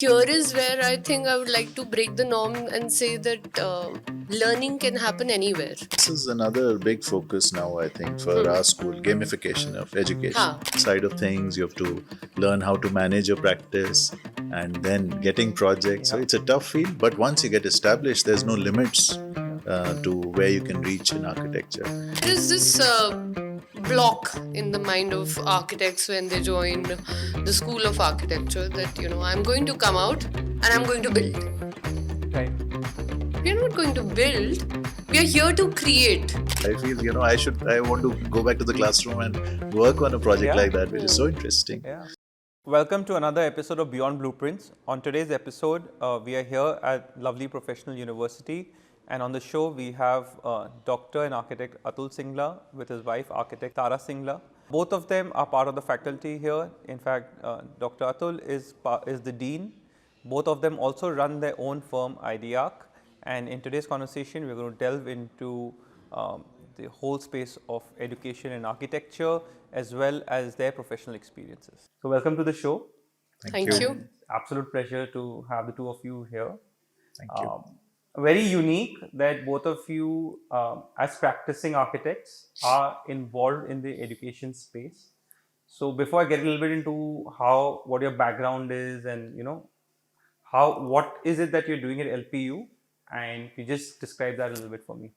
Here is where I think I would like to break the norm and say that learning can happen anywhere. This is another big focus now, I think, for our school gamification of education. Ha. Side of things, you have to learn how to manage your practice and then getting projects. So Yeah. it's a tough field, but once you get established, there's no limits to where you can reach in architecture. There is this block in the mind of architects when they join the school of architecture that, I'm going to come out and I'm going to build. Right. We are not going to build, we are here to create. I feel, I want to go back to the classroom and work on a project like that, which is so interesting. Yeah. Welcome to another episode of Beyond Blueprints. On today's episode, we are here at lovely Professional University, and on the show we have Doctor and Architect Atul Singla with his wife, Architect Tara Singla. Both of them are part of the faculty here. In fact, Dr. Atul is the dean. Both of them also run their own firm, Idearch. And in today's conversation, we're going to delve into the whole space of education and architecture, as well as their professional experiences. So, welcome to the show. Thank you. Absolute pleasure to have the two of you here. Thank you. Very unique that both of you, as practicing architects, are involved in the education space. So, before I get a little bit into what your background is, and what is it that you're doing at LPU, and you just describe that a little bit for me.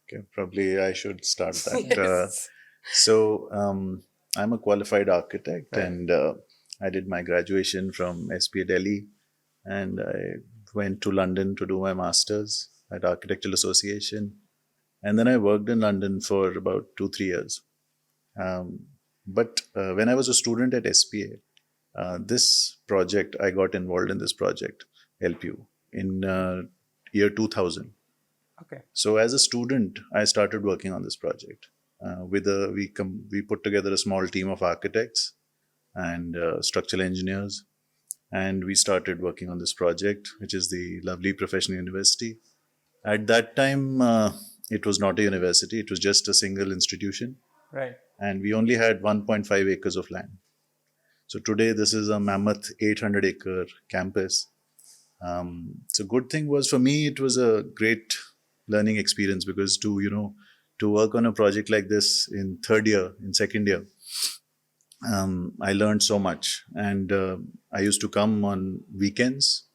Okay, probably I should start that. Yes. I'm a qualified architect, Right. and I did my graduation from SPA Delhi, and I went to London to do my masters at Architectural Association, and then I worked in London for about 2-3 years. But when I was a student at SPA, this project I got involved in this project LPU in year 2000. Okay. So as a student, I started working on this project. We put together a small team of architects and structural engineers, and we started working on this project, which is the lovely professional university. At that time, it was not a university; it was just a single institution, Right. and we only had 1.5 acres of land. So today, this is a mammoth 800-acre campus. So good thing was for me, it was a great learning experience because to work on a project like this in second year, I learned so much. And I used to come on weekends,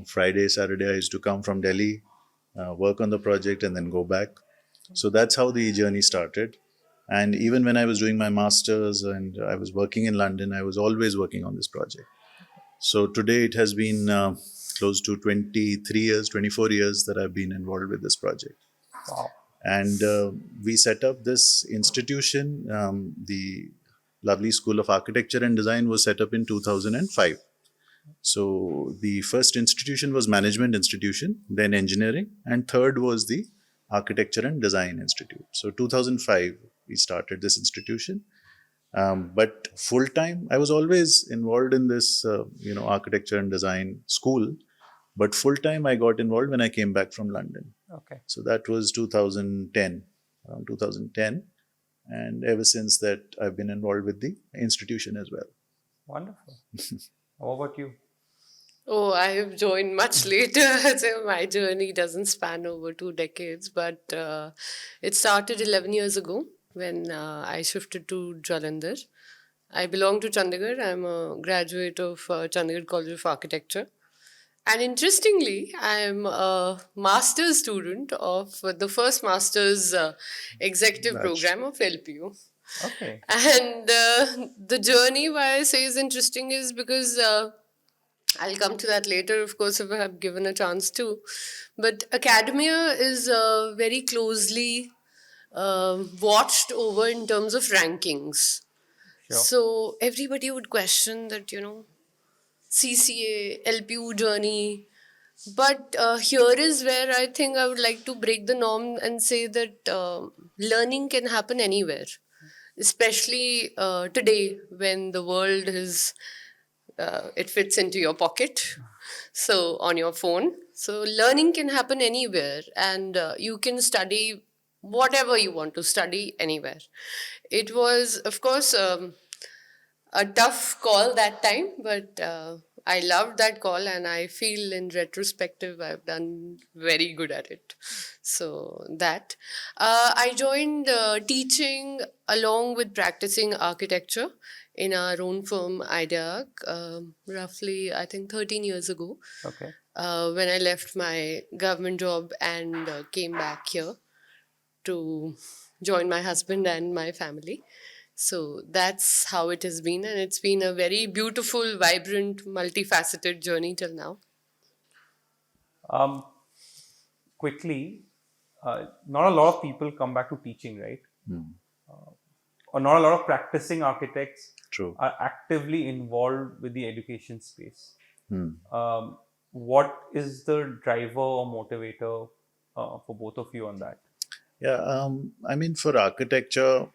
Friday, Saturday. I used to come from Delhi, work on the project, and then go back. So that's how the journey started. And even when I was doing my masters and I was working in London, I was always working on this project. So today it has been close to 23 years, 24 years that I've been involved with this project. Wow. And we set up this institution. The lovely School of Architecture and Design was set up in 2005. So the first institution was Management Institution, then Engineering, and third was the Architecture and Design Institute. So 2005, we started this institution. But full time, I was always involved in this, architecture and design school. But full time, I got involved when I came back from London. Okay. So that was 2010, around 2010. And ever since that, I've been involved with the institution as well. Wonderful. How about you? Oh, I have joined much later. So my journey doesn't span over 2 decades, but it started 11 years ago when I shifted to Jalandhar. I belong to Chandigarh. I'm a graduate of Chandigarh College of Architecture. And interestingly, I'm a master's student of the first master's executive That's- program of LPU. Okay. And the journey, why I say is interesting, is because I'll come to that later, of course, if I have given a chance to. But academia is very closely watched over in terms of rankings. Sure. So everybody would question that, CCA, LPU journey. But here is where I think I would like to break the norm and say that learning can happen anywhere, especially today when the world is, it fits into your pocket, so on your phone. So learning can happen anywhere, and you can study whatever you want to study anywhere. It was, of course, a tough call that time, but I loved that call, and I feel in retrospective I've done very good at it. So that I joined teaching along with practicing architecture in our own firm, Idearch, roughly I think 13 years ago. Okay. When I left my government job and came back here to join my husband and my family. So that's how it has been, and it's been a very beautiful, vibrant, multifaceted journey till now. Um, quickly, not a lot of people come back to teaching, right? Or not a lot of practicing architects True. are actively involved with the education space. What is the driver or motivator for both of you on that? Yeah, I mean, for architecture,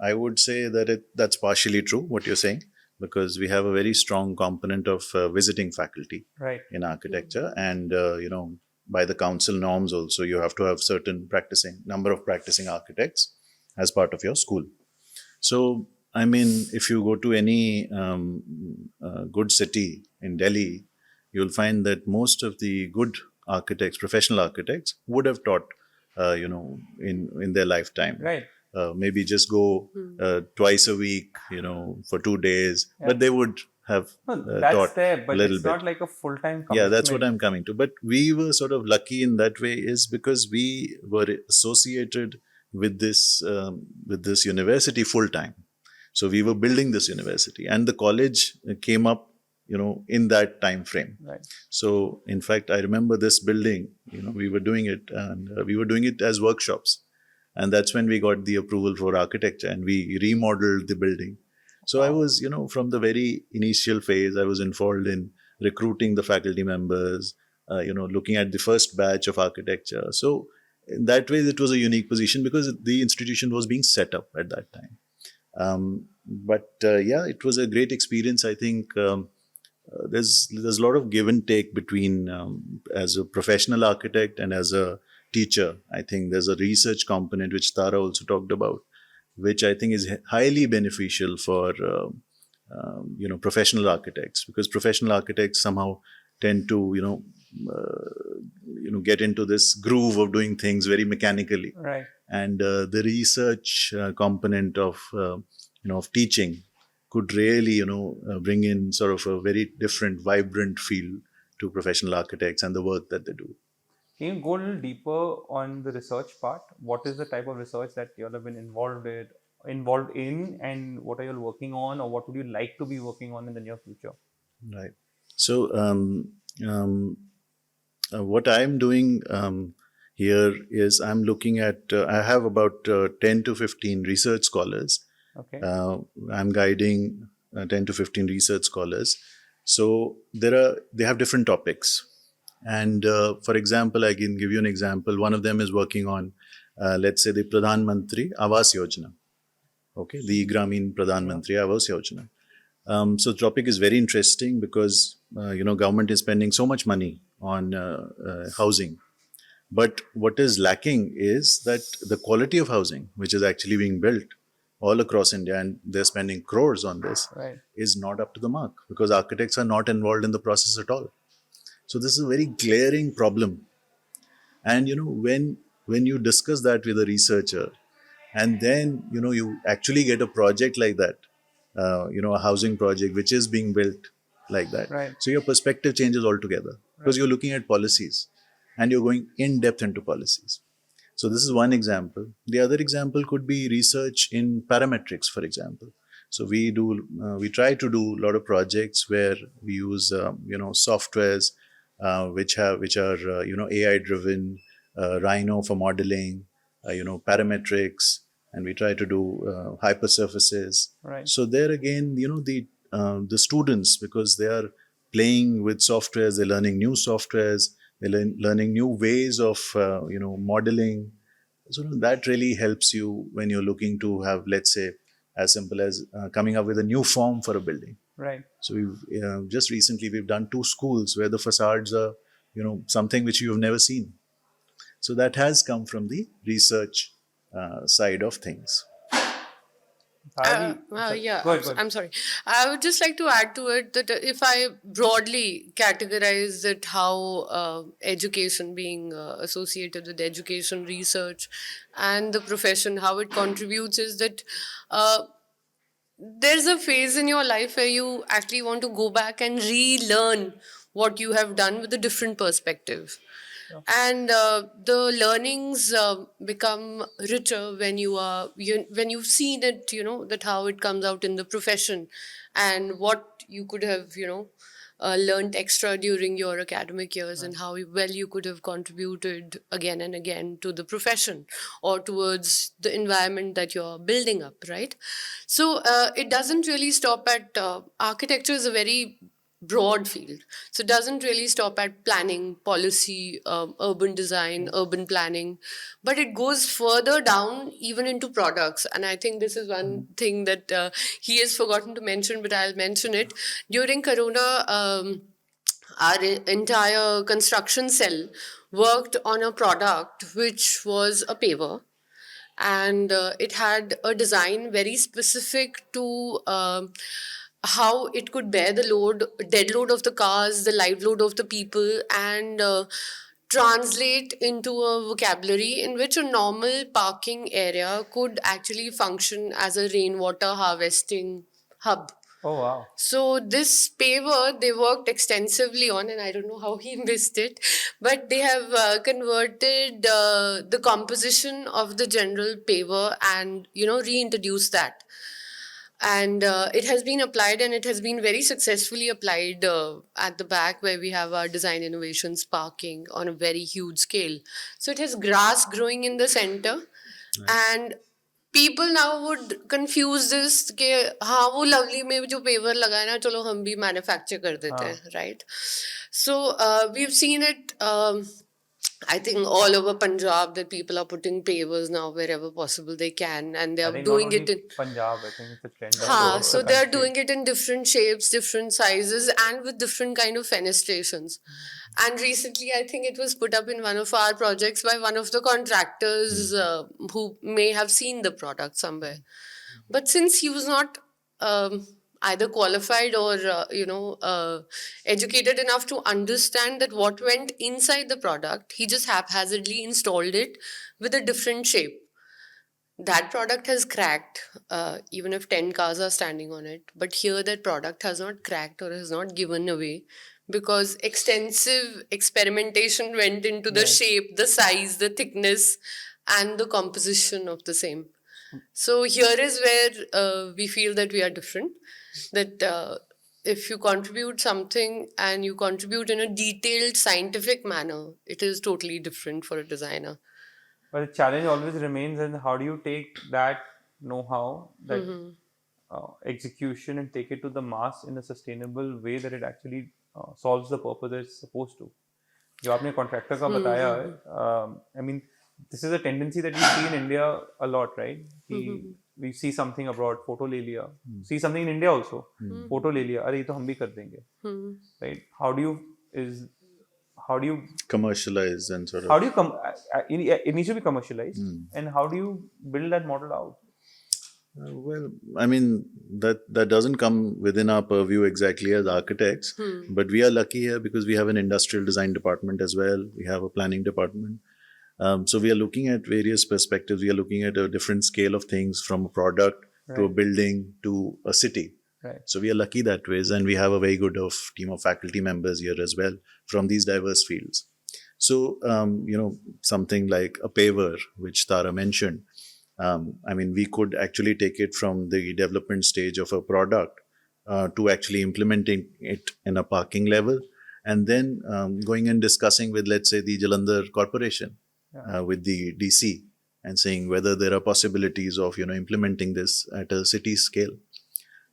I would say that that's partially true what you're saying, because we have a very strong component of visiting faculty Right. in architecture, and by the council norms also, you have to have certain practicing number of practicing architects as part of your school. So, I mean, if you go to any good city in Delhi, you'll find that most of the good architects, professional architects, would have taught, in their lifetime. Right. Maybe just go twice a week, for 2 days, but they would have No, that's taught there, a but little it's bit. not like a full-time Yeah, commitment. that's what I'm coming to. But we were sort of lucky in that way, is because we were associated with this university full time. So we were building this university, and the college came up, in that time frame. Right. So in fact, I remember this building. We were doing it, and we were doing it as workshops, and that's when we got the approval for architecture, and we remodeled the building. So I was, from the very initial phase, I was involved in recruiting the faculty members, looking at the first batch of architecture. So in that way, it was a unique position because the institution was being set up at that time. But yeah, it was a great experience. I think there's a lot of give and take between as a professional architect and as a teacher. I think there's a research component which Tara also talked about, which I think is highly beneficial for professional architects, because professional architects somehow tend to get into this groove of doing things very mechanically. Right. And the research component of teaching could really bring in sort of a very different, vibrant feel to professional architects and the work that they do. Can you go a little deeper on the research part? What is the type of research that you all have been involved in, and what are you all working on, or what would you like to be working on in the near future? Right. So what I'm doing here is I'm looking at, I have about 10 to 15 research scholars. Okay. I'm guiding 10 to 15 research scholars. So they have different topics. And for example, I can give you an example. One of them is working on, let's say, the Pradhan Mantri Awas Yojana. Okay, the Gramin Pradhan Mantri Awas Yojana. So the topic is very interesting because government is spending so much money on housing, but what is lacking is that the quality of housing, which is actually being built all across India, and they're spending crores on this, Right. is not up to the mark because architects are not involved in the process at all. So this is a very glaring problem. And when you discuss that with a researcher, and then you actually get a project like that, a housing project which is being built like that. Right. So your perspective changes altogether because you're looking at policies and you're going in depth into policies. So this is one example. The other example could be research in parametrics, for example. So we try to do a lot of projects where we use softwares which are AI driven, Rhino for modeling, parametrics, and we try to do hypersurfaces. Right. So there again, the students, because they are playing with softwares, they're learning new softwares, they're learning new ways of modeling. So that really helps you when you're looking to have, let's say, as simple as coming up with a new form for a building. Right. So we've just recently we've done 2 schools where the facades are something which you have never seen. So that has come from the research side of things. Sorry. Yeah, Go ahead, go ahead. I'm sorry. I would just like to add to it that if I broadly categorize it, how education being associated with education, research, and the profession, how it contributes is that uh, there's a phase in your life where you actually want to go back and relearn what you have done with a different perspective. And the learnings become richer when when you've seen it, that how it comes out in the profession, and what you could have learned extra during your academic years, and how well you could have contributed again and again to the profession or towards the environment that you're building up, right? So it doesn't really stop at architecture is a very broad field. So it doesn't really stop at planning, policy, urban design, urban planning, but it goes further down even into products. And I think this is one thing that he has forgotten to mention, but I'll mention it. During Corona, our entire construction cell worked on a product which was a paver, and it had a design very specific to how it could bear the load, dead load of the cars, the live load of the people, and translate into a vocabulary in which a normal parking area could actually function as a rainwater harvesting hub. Oh, wow. So this paver they worked extensively on, and I don't know how he missed it, but they have converted the composition of the general paver and reintroduced that, and it has been applied, and it has been very successfully applied at the back where we have our design innovations parking on a very huge scale. So it has grass growing in the center, and people now would confuse this कि हाँ वो lovely में जो paver लगा है ना चलो हम भी manufacture कर देते हैं, right? So we've seen it I think all over Punjab that people are putting pavers now wherever possible they can, and they I are think not doing only it in Punjab, I think it's a trend all हाँ, over so the they are country. doing it in different shapes, different sizes, and with different kind of fenestrations. And recently, I think it was put up in one of our projects by one of the contractors who may have seen the product somewhere. But since he was not either qualified or educated enough to understand that what went inside the product, he just haphazardly installed it with a different shape. That product has cracked, even if 10 cars are standing on it. But here, that product has not cracked or has not given away because extensive experimentation went into the Right. shape, the size, the thickness, and the composition of the same. So, here is where we feel that we are different. That if you contribute something and you contribute in a detailed scientific manner, it is totally different for a designer. But the challenge always remains, and how do you take that know-how, that execution, and take it to the mass in a sustainable way that it actually solves the purpose that it's supposed to. जो आपने contractor का बताया है, I mean, this is a tendency that we see in India a lot, right? We see something abroad, photo ले लिया, see something in India also, photo ले लिया, अरे ये तो हम भी कर देंगे, right? How do you Commercialize and sort of. how do you it needs to be commercialized, and how do you build that model out? Well, I mean, that doesn't come within our purview exactly as architects, but we are lucky here because we have an industrial design department as well. We have a planning department. So we are looking at various perspectives. We are looking at a different scale of things, from a product to a building to a city. Right. So we are lucky that ways, and we have a very good team of faculty members here as well from these diverse fields. So something like a paver, which Tara mentioned. I mean, we could actually take it from the development stage of a product to actually implementing it in a parking level, and then going and discussing with, let's say, the Jalandhar Corporation, with the DC, and saying whether there are possibilities of implementing this at a city scale.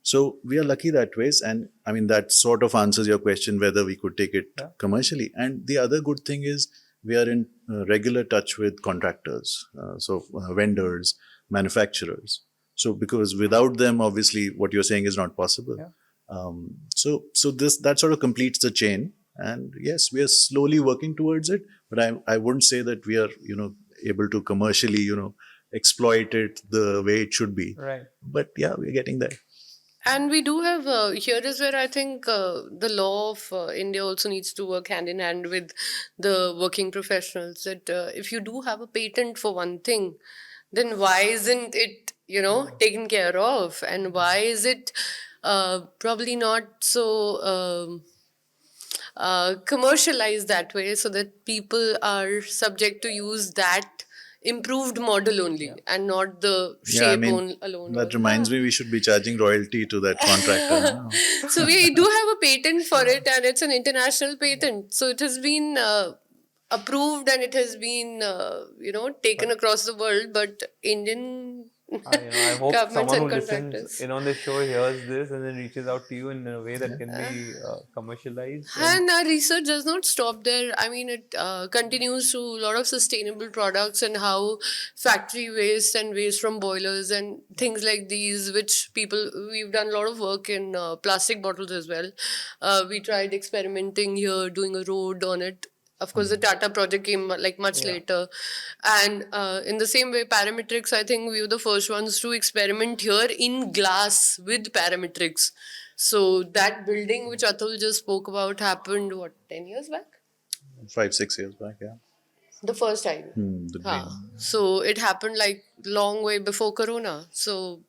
So we are lucky that ways, and I mean that sort of answers your question whether we could take it commercially. And the other good thing is we are in regular touch with contractors, vendors, manufacturers. So because without them, obviously, what you're saying is not possible. So that sort of completes the chain. And yes, we are slowly working towards it, but I wouldn't say that we are able to commercially exploit it the way it should be. Right. But yeah, we're getting there. And we do have, here is where I think the law of India also needs to work hand in hand with the working professionals. That if you do have a patent for one thing, then why isn't it, taken care of? And why is it probably not so commercialized that way so that people are subject to use that improved model only and not the Yeah, I shape mean, alone? Or, that reminds me we should be charging royalty to that contractor. No? so we do have a patent for it, and it's an international patent. So it has been approved and it has been, taken across the world. But Indian I hope governments someone and who listens contractors. in on the show hears this and then reaches out to you in a way that can be commercialized. And And our research does not stop there. I mean, it continues to a lot of sustainable products and how factory waste and waste from boilers and things like these, which we've done a lot of work in plastic bottles as well. We tried experimenting here, doing a road on it. Of course, the Tata project came like much yeah. later. And in the same way, parametrics, I think we were the first ones to experiment here in glass with parametrics. So that building which Atul just spoke about happened, what, 10 years back? 5-6 years back, yeah. The first time. The Huh. green. So it happened like long way before Corona. So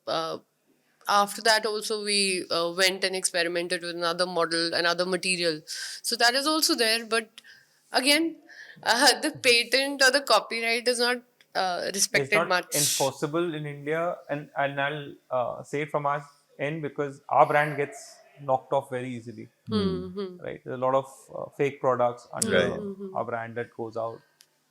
after that also we went and experimented with another model, another material. So that is also there. But again, the patent or the copyright is not It's respected not much. enforceable in India, and I'll say it from our end because our brand gets knocked off very easily. Right, there's a lot of fake products under Right. our brand that goes out.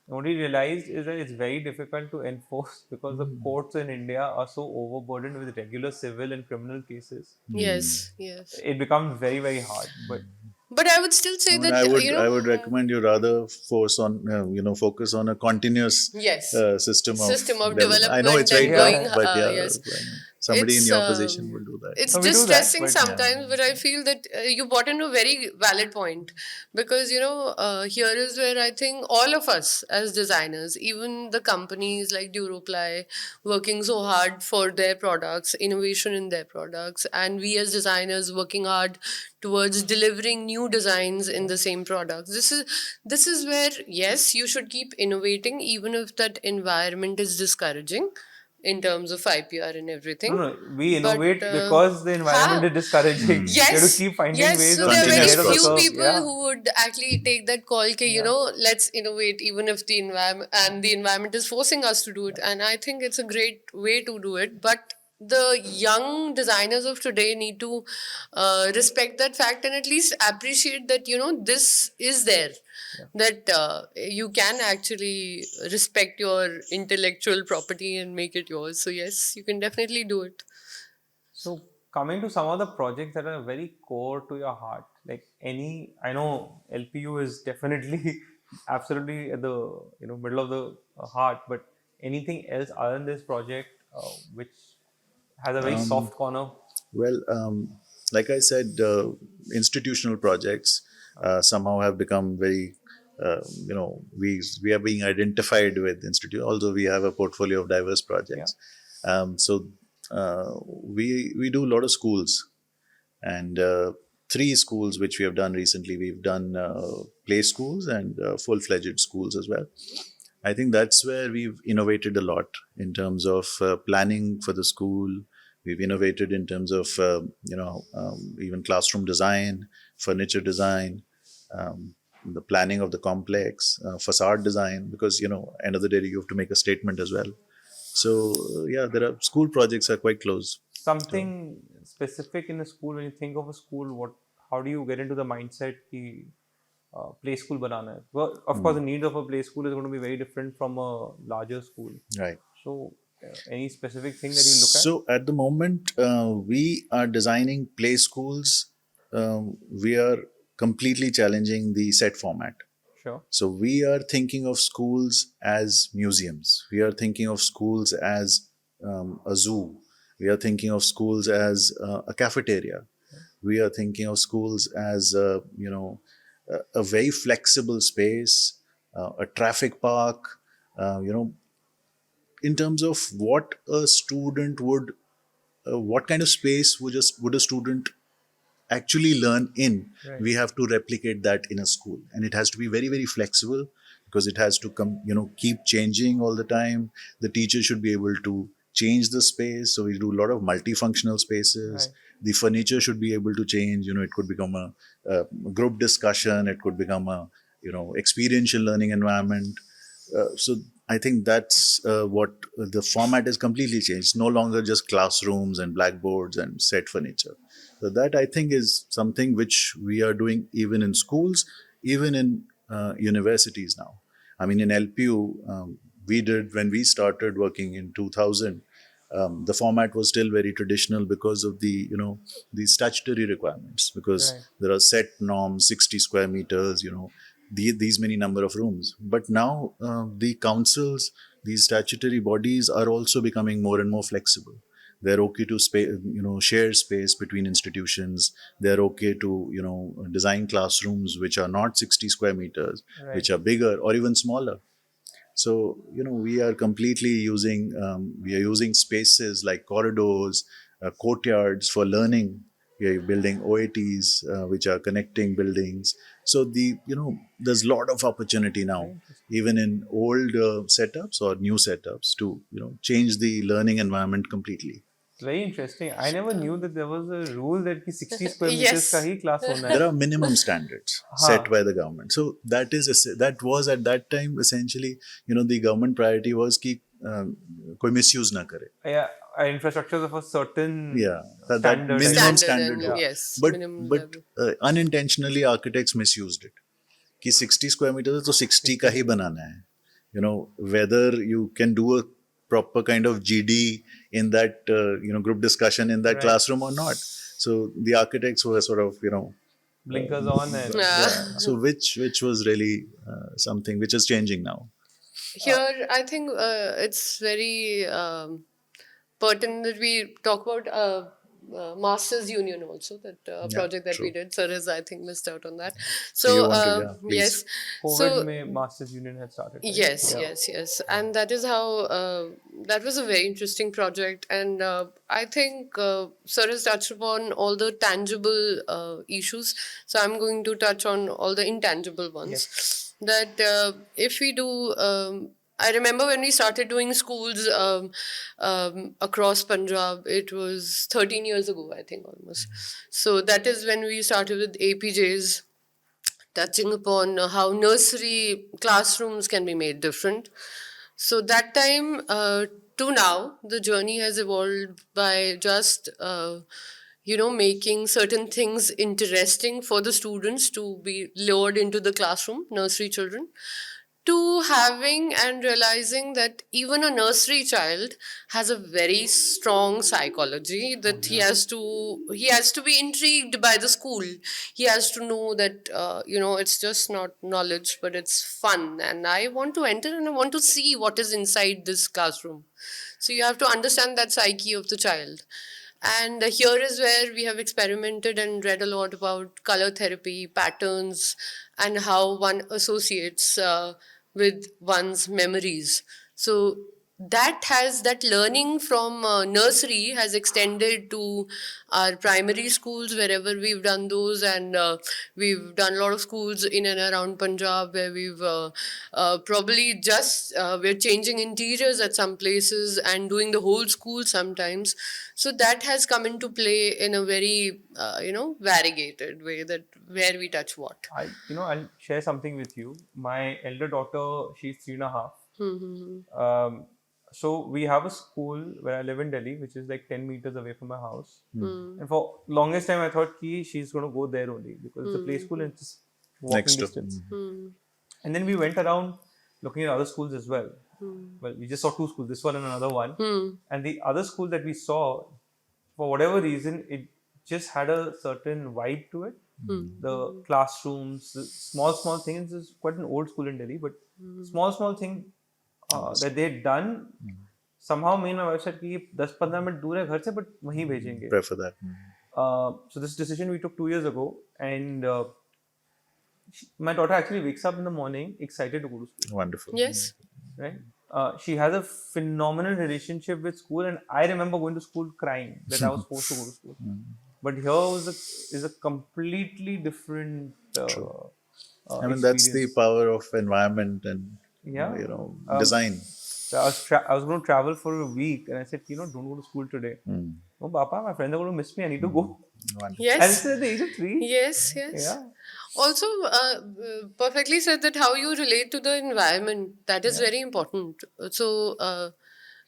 And what we realized is that it's very difficult to enforce because the courts in India are so overburdened with regular civil and criminal cases. Yes, yes. It becomes very very hard. But But I would still say I mean, that, I would recommend you rather focus on a continuous yes, system of system of development. I know development it's very and tough, going, yeah, but yeah, yes, I mean, somebody in it's your position will do that. it's we do that. distressing But sometimes, but I feel that you brought in a very valid point, because here is where I think all of us as designers, even the companies like Duroply, working so hard for their products, innovation in their products, and we as designers working hard towards delivering new designs in the same products. This is where, yes, you should keep innovating even if that environment is discouraging in terms of IPR and no, everything. no, we But innovate because the environment ha, is discouraging. We have to yes, keep finding yes. ways So of there are staying very Continuous ahead of the few curve. process. people Yeah, who would actually take that call, okay, yeah. let's innovate even if the environment is forcing us to do it. And I think it's a great way to do it. But the young designers of today need to respect that fact and at least appreciate that this is there, that you can actually respect your intellectual property and make it yours. So yes, you can definitely do it. So coming to some of the projects that are very core to your heart, like I know LPU is definitely absolutely at the middle of the heart, but anything else other than this project which has a very Um, soft corner? well, like I said, institutional projects somehow have become very, we are being identified with institute. Although we have a portfolio of diverse Yeah, projects, so we do a lot of schools, and three schools which we have done recently. We've done play schools and full-fledged schools as well. I think that's where we've innovated a lot in terms of planning for the school. We've innovated in terms of even classroom design, furniture design, the planning of the complex, facade design. Because end of the day you have to make a statement as well. So yeah, there are school projects are quite close. So, something specific in a school. When you think of a school, how do you get into the mindset कि play school बनाना है? Well, of course, the needs of a play school is going to be very different from a larger school. right. So, any specific thing that you look at? So at the moment, we are designing play schools. We are completely challenging the set format. Sure. So we are thinking of schools as museums. We are thinking of schools as a zoo. We are thinking of schools as a cafeteria. We are thinking of schools as a very flexible space, a traffic park. in terms of what a student would, what kind of space would a student actually learn in, Right. we have to replicate that in a school, and it has to be very, very flexible, because it has to come, keep changing all the time. The teacher should be able to change the space, so we do a lot of multifunctional spaces. Right. The furniture should be able to change. It could become a group discussion, it could become a experiential learning environment. So I think that's what the format is completely changed. No longer just classrooms and blackboards and set furniture. So that, I think, is something which we are doing even in schools, even in universities now. I mean, in LPU, we did, when we started working in 2000. The format was still very traditional because of the statutory requirements, because Right. there are set norms, 60 square meters, these many number of rooms. But now the councils, these statutory bodies, are also becoming more and more flexible. They're okay to share space between institutions. They're okay to design classrooms which are not 60 square meters, Right. which are bigger or even smaller. So we are completely using spaces like corridors, courtyards for learning. We are building OATs, which are connecting buildings. So there's a lot of opportunity now, even in old setups or new setups, to change the learning environment completely. It's very interesting. I never knew that there was a rule that कि 60 square meters का Yes. ही class होना There है. are minimum standards हाँ. set by the government. So that was at that time essentially, the government priority was कि कोई misuse ना करे. Yeah, infrastructures of a certain Yeah, that standard. I minimum guess. standard And हो. yes, But minimum but level. unintentionally architects misused it. कि 60 square meters है तो 60 का ही बनाना है. Whether you can do a proper kind of GD in that group discussion in that Right. classroom or not. So the architects were sort of Blinkers on and yeah. So which was really something which is changing now. Here, I think it's very pertinent that we talk about Masters Union also, that Yeah, project that we true. did. Sir has, I think, missed out on that. Do you So, want to? Yeah, please. yes. COVID So, में Masters Union had started. Right? yes, Yeah. yes. And that is how, that was a very interesting project. And I think Sir has touched upon all the tangible issues. So I'm going to touch on all the intangible ones. That if we do, I remember when we started doing schools across Punjab, it was 13 years ago, I think, almost. So that is when we started with APJs, touching upon how nursery classrooms can be made different. So that time to now, the journey has evolved by just making certain things interesting for the students to be lured into the classroom, nursery children, to having and realizing that even a nursery child has a very strong psychology, that he has to be intrigued by the school. He has to know that it's just not knowledge, but it's fun, and I want to enter and I want to see what is inside this classroom. So you have to understand that psyche of the child. And here is where we have experimented and read a lot about color therapy, patterns, and how one associates with one's memories. So that learning from nursery has extended to our primary schools wherever we've done those, and we've done a lot of schools in and around Punjab where we've probably just we're changing interiors at some places and doing the whole school sometimes. So that has come into play in a very variegated way, that where we touch what. I'll share something with you. My elder daughter, she's 3.5. Mm-hmm. So we have a school where I live in Delhi, which is like 10 meters away from my house. Mm. And for longest time, I thought she's going to go there only because it's a play school and it's just walking Next to. distance. Mm. And then we went around looking at other schools as well. Well, we just saw two schools, this one and another one. And the other school that we saw, for whatever reason, it just had a certain vibe to it. The classrooms, the small things. It's quite an old school in Delhi, but small thing that they had done. Somehow me and my wife said कि 10-15 minute दूर है घर से, but वहीं भेजेंगे. Prefer that. So this decision we took 2 years ago, and my daughter actually wakes up in the morning excited to go to school. Wonderful. Yes. Right? She has a phenomenal relationship with school, and I remember going to school crying that I was forced to go to school. But here is a completely different True. I mean, that's the experience. power of environment and Yeah. design. So I was going to travel for a week, and I said, don't go to school today. Oh, Papa, my friends are going to miss me. I need to go. Wonderful. And it's Yes. at the age of 3. Yes, yes. Yeah. Also, perfectly said that how you relate to the environment, that is Yeah. very important. So,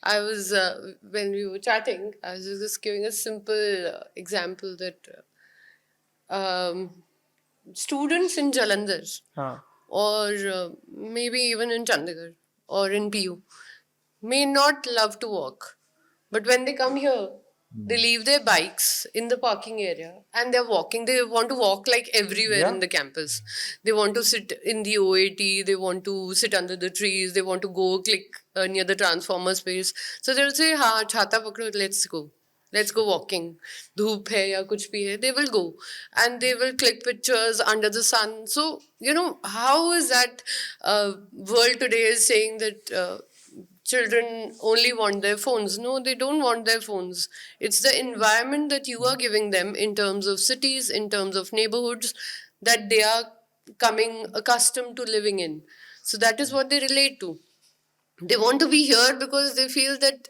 I was, when we were chatting, I was just giving a simple example that um, students in Jalandhar Huh. or maybe even in Chandigarh or in PU may not love to walk. But when they come here, they leave their bikes in the parking area and they're walking. They want to walk like everywhere Yeah. in the campus. They want to sit in the OAT, they want to sit under the trees, they want to go click near the transformer space. So they'll say, ha, chhata pakdo, let's go. Let's go walking. Dhoop hai ya kuch bhi hai. They will go and they will click pictures under the sun. So, how is that world today is saying that children only want their phones? No, they don't want their phones. It's the environment that you are giving them in terms of cities, in terms of neighborhoods that they are coming accustomed to living in. So that is what they relate to. They want to be here because they feel that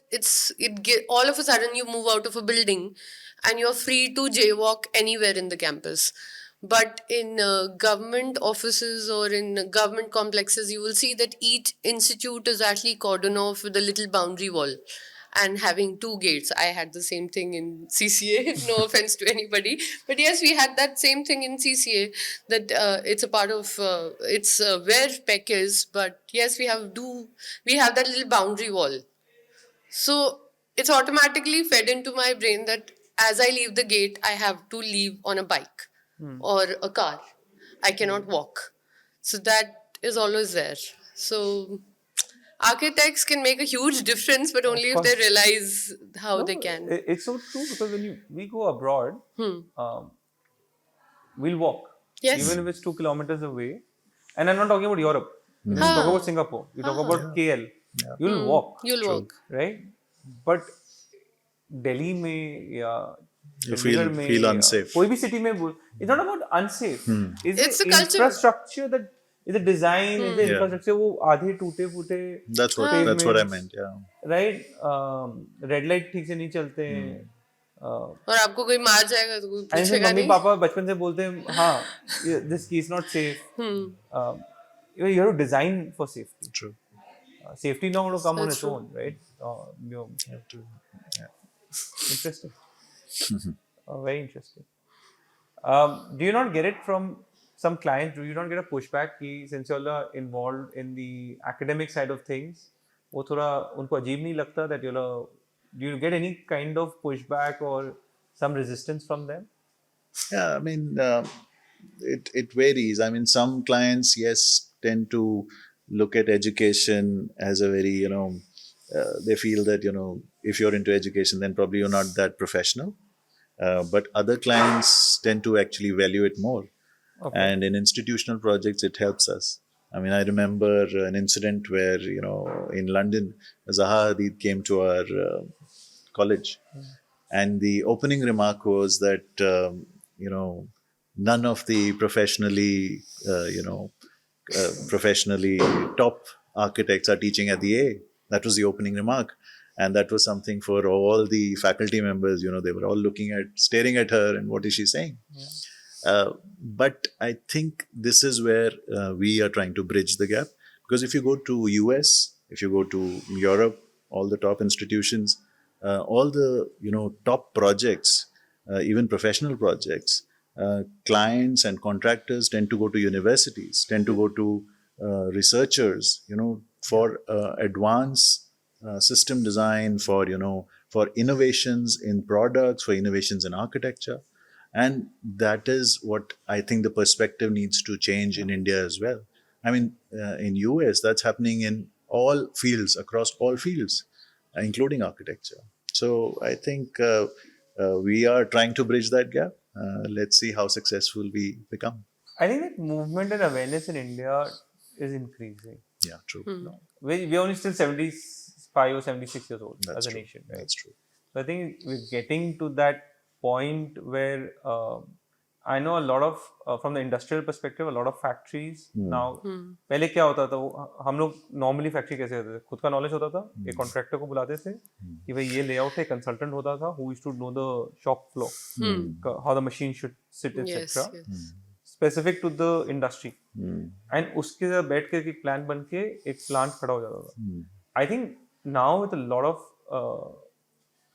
all of a sudden you move out of a building and you're free to jaywalk anywhere in the campus. But in government offices or in government complexes, you will see that each institute is actually cordoned off with a little boundary wall and having two gates. I had the same thing in CCA. No offense to anybody, but yes, we had that same thing in CCA. That it's a part of it's where PEC is. But yes, we have that little boundary wall. So it's automatically fed into my brain that as I leave the gate, I have to leave on a bike or a car. I cannot walk. So that is always there. So architects can make a huge difference, but Of only if they course. realize how they No, can. it's so true because when we go abroad, um, we'll walk, even Yes. if it's 2 kilometers away. And I'm not talking about Europe. You talk about Ha. Singapore, you talk Ha. about KL, Yeah. you'll walk, You'll True. walk. right? But Delhi में या You Chandigarh feel में या unsafe. कोई भी city में it's not about unsafe. Is the It's the culture. infrastructure that is the design, is the Yeah. infrastructure वो आधे टूटे फूटे That's what I pavements, meant. Yeah. right? Red light ठीक से नहीं चलते हैं. और आपको कोई मार जाएगा तो कोई And पूछेगा मम्मी नहीं. पापा बचपन से बोलते हैं हाँ this key is not safe. You have to design for safety. True. Safety not going to come on That's its true. own, right? You have to. Yeah. Interesting. Very interesting. Do you not get it from some clients? Do you not get a pushback कि since you all are involved in the academic side of things, वो थोड़ा उनको अजीब नहीं लगता that you all do you get any kind of pushback or some resistance from them? Yeah, I mean, it varies. I mean, some clients, yes, tend to look at education as a very, they feel that, if you're into education, then probably you're not that professional. But other clients tend to actually value it more. Okay. And in institutional projects, it helps us. I mean, I remember an incident where, in London, Zaha Hadid came to our college. And the opening remark was that, none of the professionally top architects are teaching at the A. That was the opening remark. And that was something for all the faculty members, they were all staring at her, and what is she saying? But I think this is where we are trying to bridge the gap. Because if you go to US, if you go to Europe, all the top institutions, all the top projects, even professional projects, clients and contractors tend to go to universities, tend to go to researchers, for advanced system design, for innovations in products, for innovations in architecture. And that is what I think the perspective needs to change in India as well. I mean, in US, that's happening in all fields, across all fields, including architecture. So I think we are trying to bridge that gap. Let's see how successful we become. I think that movement and awareness in India is increasing. Yeah, true. We're only still 75 or 76 years old That's as a true. nation, right? That's true. So I think we're getting to that point where I know a lot of from the industrial perspective, a lot of factories now. पहले क्या होता था हम लोग normally factory कैसे करते थे, खुद का नॉलेज होता था, एक कॉन्ट्रैक्टर को बुलाते थे कि भाई ये लेआउट है, कंसल्टेंट होता था who used to know the shop floor, how the machine should sit, Yes, etc. yes. Specific to the industry, and उसके साथ बैठ के एक प्लान बन के एक प्लांट खड़ा हो जाता था. I think now with a lot of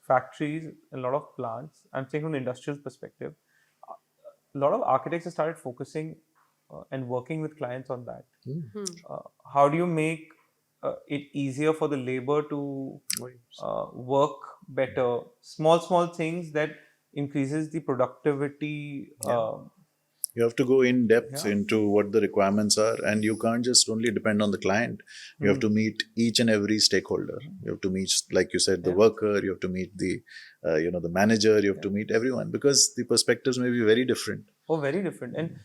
factories and a lot of plants, I'm saying from the industrial perspective, a lot of architects have started focusing and working with clients on that. How do you make it easier for the labor to work better? Small things that increases the productivity. You have to go in depth Yeah. into what the requirements are, and you can't just only depend on the client. You have to meet each and every stakeholder. You have to meet, like you said, the worker. You have to meet the the manager. You have to meet everyone, because the perspectives may be very different. Oh, very different. And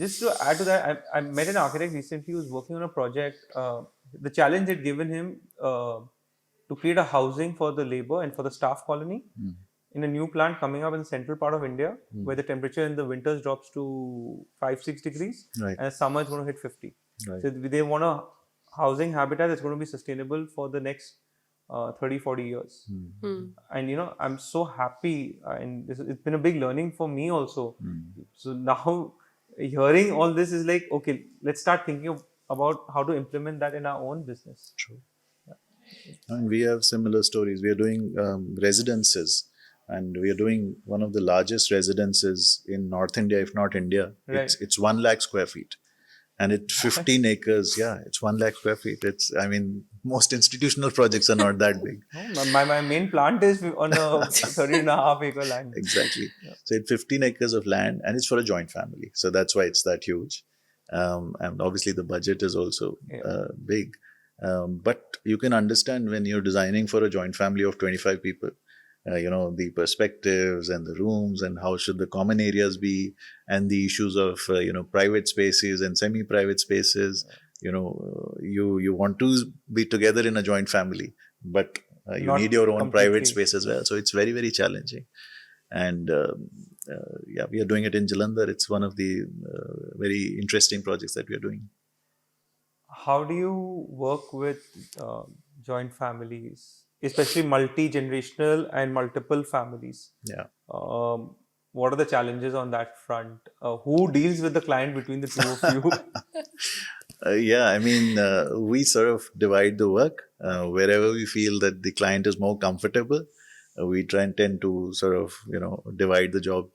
just to add to that, I met an architect recently who was working on a project. The challenge they'd given him to create a housing for the labor and for the staff colony in a new plant coming up in the central part of India, where the temperature in the winters drops to 5-6 degrees, Right. and summer is going to hit 50. Right. So they want a housing habitat that's going to be sustainable for the next 30-40 years. And I'm so happy, and it's been a big learning for me also. So now hearing all this is like, okay, let's start thinking about how to implement that in our own business. True. And we have similar stories. We are doing residences, and we are doing one of the largest residences in North India, if not India. Right. It's 1 lakh square feet, and it's 15 acres. Yeah, it's 1 lakh square feet. I mean, most institutional projects are not that big. No, my main plant is on a 13.5 acre land. Exactly. So it's 15 acres of land, and it's for a joint family. So that's why it's that huge. And obviously the budget is also big. But you can understand, when you're designing for a joint family of 25 people, the perspectives and the rooms and how should the common areas be, and the issues of private spaces and semi-private spaces. You want to be together in a joint family, but you Not need your own completely. private space as well. So it's very, very challenging. And we are doing it in Jalandhar. It's one of the very interesting projects that we are doing. How do you work with joint families, especially multi-generational and multiple families? Yeah. What are the challenges on that front? Who deals with the client between the two of you? I mean, we sort of divide the work wherever we feel that the client is more comfortable. We tend to sort of, divide the job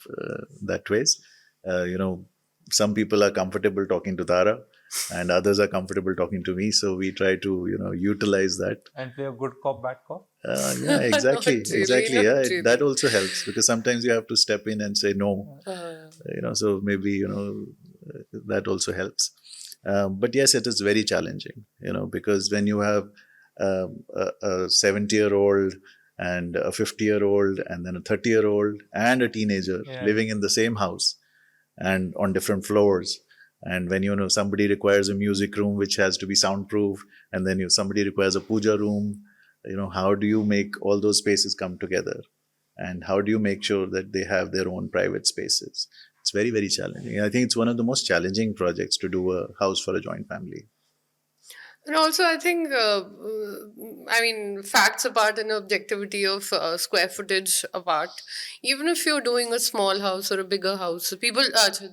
that ways. Some people are comfortable talking to Tara, and others are comfortable talking to me. So we try to, utilize that. And play a good cop, bad cop? Yeah, exactly. Not really, Exactly. not Yeah, really. that also helps, because sometimes you have to step in and say no. So maybe, that also helps. But yes, it is very challenging, because when you have a 70-year-old and a 50-year-old and then a 30-year-old and a teenager living in the same house and on different floors, and when somebody requires a music room which has to be soundproof, and then somebody requires a puja room, how do you make all those spaces come together, and how do you make sure that they have their own private spaces? It's very, very challenging. I think it's one of the most challenging projects to do a house for a joint family. And also, I think, facts apart and objectivity of square footage apart, even if you're doing a small house or a bigger house, people,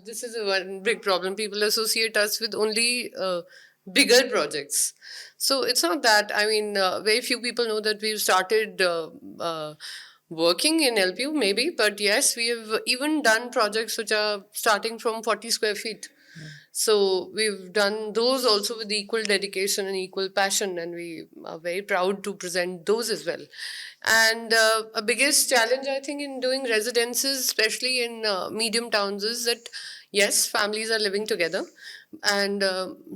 this is one big problem. People associate us with only bigger projects. So it's not that. Very few people know that we've started working in LPU, maybe, but yes, we have even done projects which are starting from 40 square feet. So we've done those also with equal dedication and equal passion, and we are very proud to present those as well. And a biggest challenge, I think, in doing residences, especially in medium towns, is that yes, families are living together, and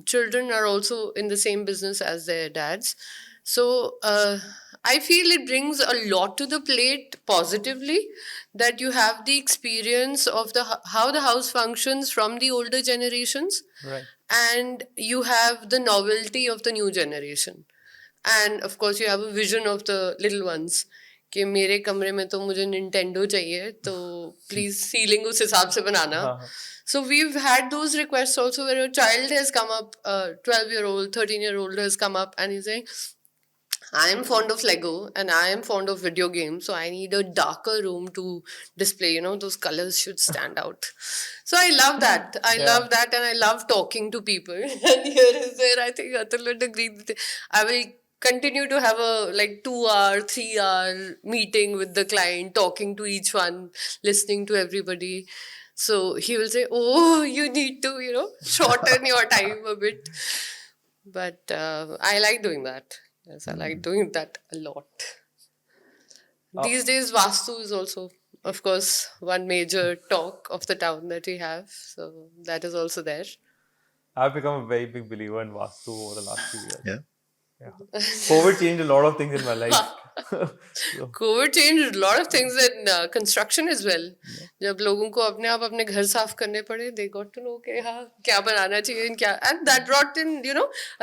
children are also in the same business as their dads. So I feel it brings a lot to the plate positively, that you have the experience of how the house functions from the older generations, Right. and you have the novelty of the new generation, and of course you have a vision of the little ones कि मेरे कमरे में तो मुझे Nintendo चाहिए तो please ceiling उस हिसाब से बनाना. हाँ. So we've had those requests also where a child has come up, 12-year-old, 13-year-old has come up and he's saying, I am fond of Lego and I am fond of video games, so I need a darker room to display. Those colors should stand out. So I love that. I Yeah. love that, and I love talking to people. And here is where I think Atul would agree with it. I will continue to have a 2 hour, 3 hour meeting with the client, talking to each one, listening to everybody. So he will say, "Oh, you need to, shorten your time a bit." But I like doing that. Yes, I like doing that a lot. These days, Vastu is also, of course, one major talk of the town that we have. So that is also there. I've become a very big believer in Vastu over the last few years. Yeah. Yeah. COVID changed a lot of things in my life. So, COVID changed a lot of things in construction as well. जब लोगों को अपने आप अपने घर साफ करने पड़े, they got to know कि हाँ क्या बनाना चाहिए क्या, and that brought in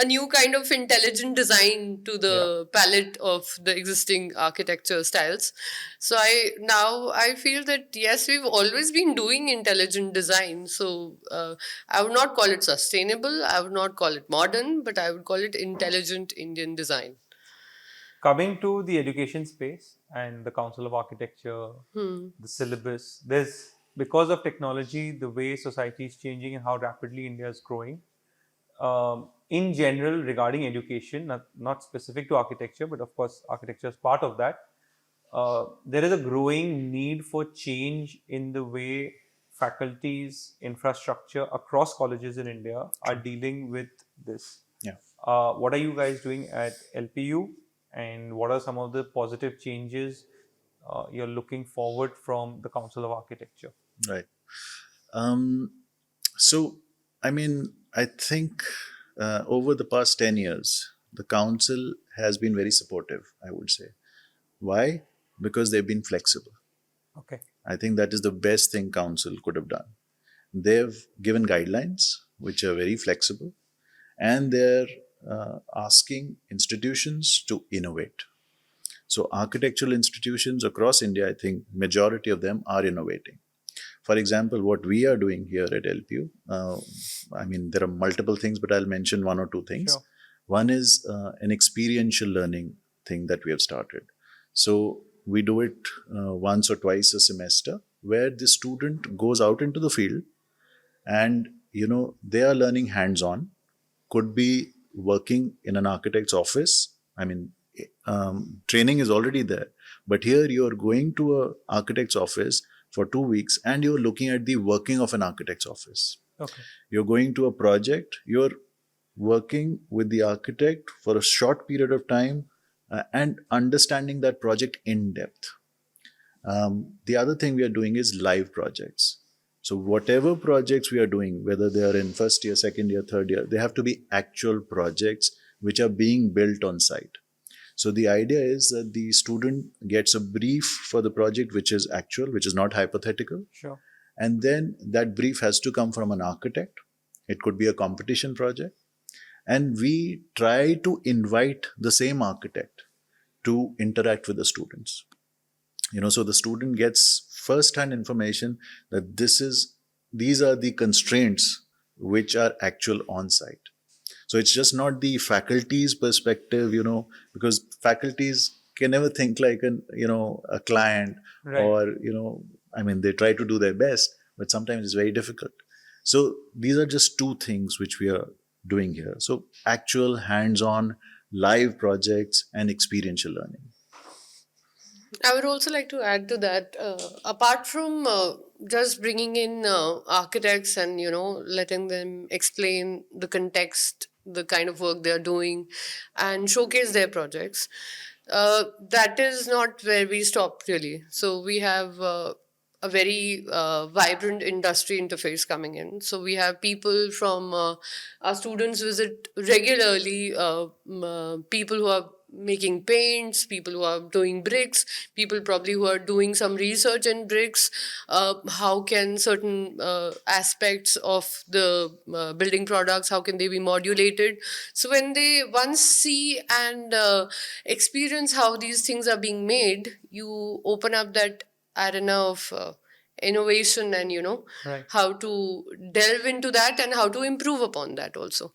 a new kind of intelligent design to the palette of the existing architecture styles. So I feel that yes, we've always been doing intelligent design. So I would not call it sustainable, I would not call it modern, but I would call it intelligent Indian design. coming to the education space and the Council of Architecture, the syllabus, there's because of technology, the way society is changing and how rapidly India is growing. In general, regarding education, not specific to architecture, but of course, architecture is part of that. There is a growing need for change in the way faculties, infrastructure across colleges in India are dealing with this. Yeah. What are you guys doing at LPU, and what are some of the positive changes you're looking forward from the Council of Architecture? Right. So, I think over the past 10 years, the council has been very supportive, I would say. Why? Because they've been flexible. Okay. I think that is the best thing council could have done. They've given guidelines which are very flexible, and they're asking institutions to innovate. So architectural institutions across India, I think majority of them are innovating. For example, what we are doing here at LPU, there are multiple things, but I'll mention one or two things. Sure. One is an experiential learning thing that we have started. So we do it once or twice a semester, where the student goes out into the field and they are learning hands-on. Could be working in an architect's office. Training is already there, but here you are going to an architect's office for 2 weeks and you're looking at the working of an architect's office. Okay. You're going to a project, you're working with the architect for a short period of time and understanding that project in depth. The other thing we are doing is live projects. So whatever projects we are doing, whether they are in first year, second year, third year, they have to be actual projects which are being built on site. So the idea is that the student gets a brief for the project which is actual, which is not hypothetical. Sure. And then that brief has to come from an architect. It could be a competition project. And we try to invite the same architect to interact with the students. So the student gets first-hand information that these are the constraints which are actual on-site. So it's just not the faculty's perspective, because faculties can never think like a client. Right. Or, they try to do their best, but sometimes it's very difficult. So these are just two things which we are doing here. So actual hands-on live projects and experiential learning. I would also like to add to that, apart from just bringing in architects and, letting them explain the context, the kind of work they're doing and showcase their projects, that is not where we stop really. So we have a very vibrant industry interface coming in. So we have people from our students visit regularly, people who are making paints, people who are doing bricks, people probably who are doing some research in bricks. How can certain aspects of the building products, how can they be modulated? So when they once see and experience how these things are being made, you open up that arena of innovation, and Right. how to delve into that and how to improve upon that also.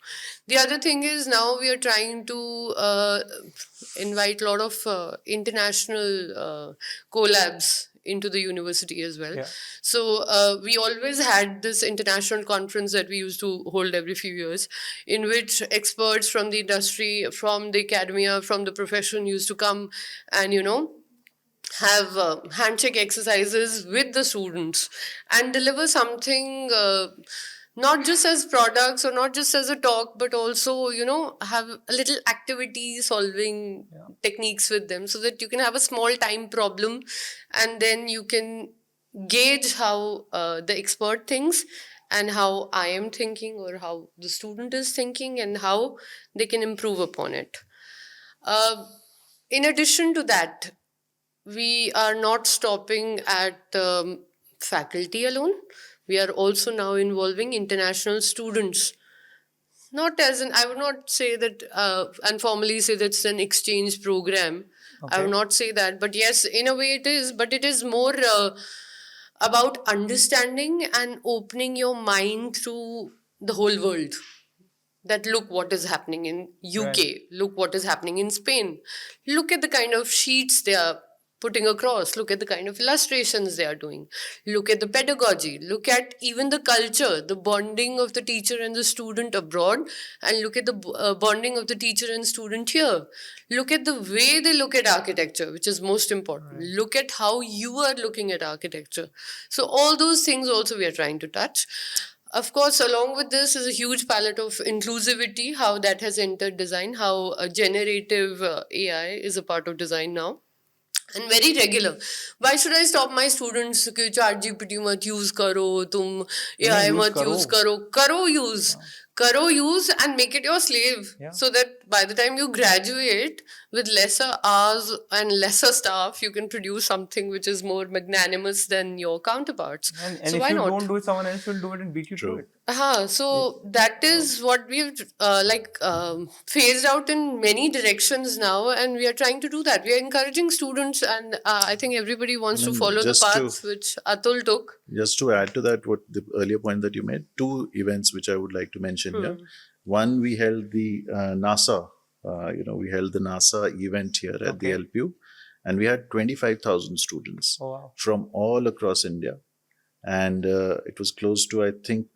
The other thing is, now we are trying to invite a lot of international collabs into the university as well. Yeah. So we always had this international conference that we used to hold every few years, in which experts from the industry, from the academia, from the profession used to come and have handshake exercises with the students and deliver something, not just as products or not just as a talk, but also have a little activity solving techniques with them, so that you can have a small time problem, and then you can gauge how the expert thinks and how I am thinking, or how the student is thinking, and how they can improve upon it. uh, in addition to that, we are not stopping at faculty alone. We are also now involving international students. Not as an, I would not say that, and formally say that's an exchange program. I would Okay. not say that, but yes, in a way it is, but it is more about understanding and opening your mind to the whole world. That look what is happening in Right. UK, look what is happening in Spain, look at the kind of sheets they are putting across, look at the kind of illustrations they are doing, look at the pedagogy, look at even the culture, the bonding of the teacher and the student abroad, and look at the bonding of the teacher and student here. Look at the way they look at architecture, which is most important. Right. Look at how you are looking at architecture. So all those things also we are trying to touch. Of course, along with this is a huge palette of inclusivity, how that has entered design, how generative AI is a part of design now. And very regular. Why should I stop my students कि chat GPT मत use करो, तुम नहीं, AI use मत use करो. करो, करो use and make it your slave, Yeah. so that by the time you graduate with lesser hours and lesser staff, you can produce something which is more magnanimous than your counterparts. And So if why you not? don't do it, someone else will do it and beat you to True. it. So that is what we've phased out in many directions now, and we are trying to do that. We are encouraging students, and I think everybody I wants to mean, follow the path which Atul took. just to add to that, what the earlier point that you made, two events which I would like to mention here. One, we held the NASA. We held the NASA event here at the Okay. LPU, and we had 25,000 students Oh, wow. from all across India, and it was close to, I think,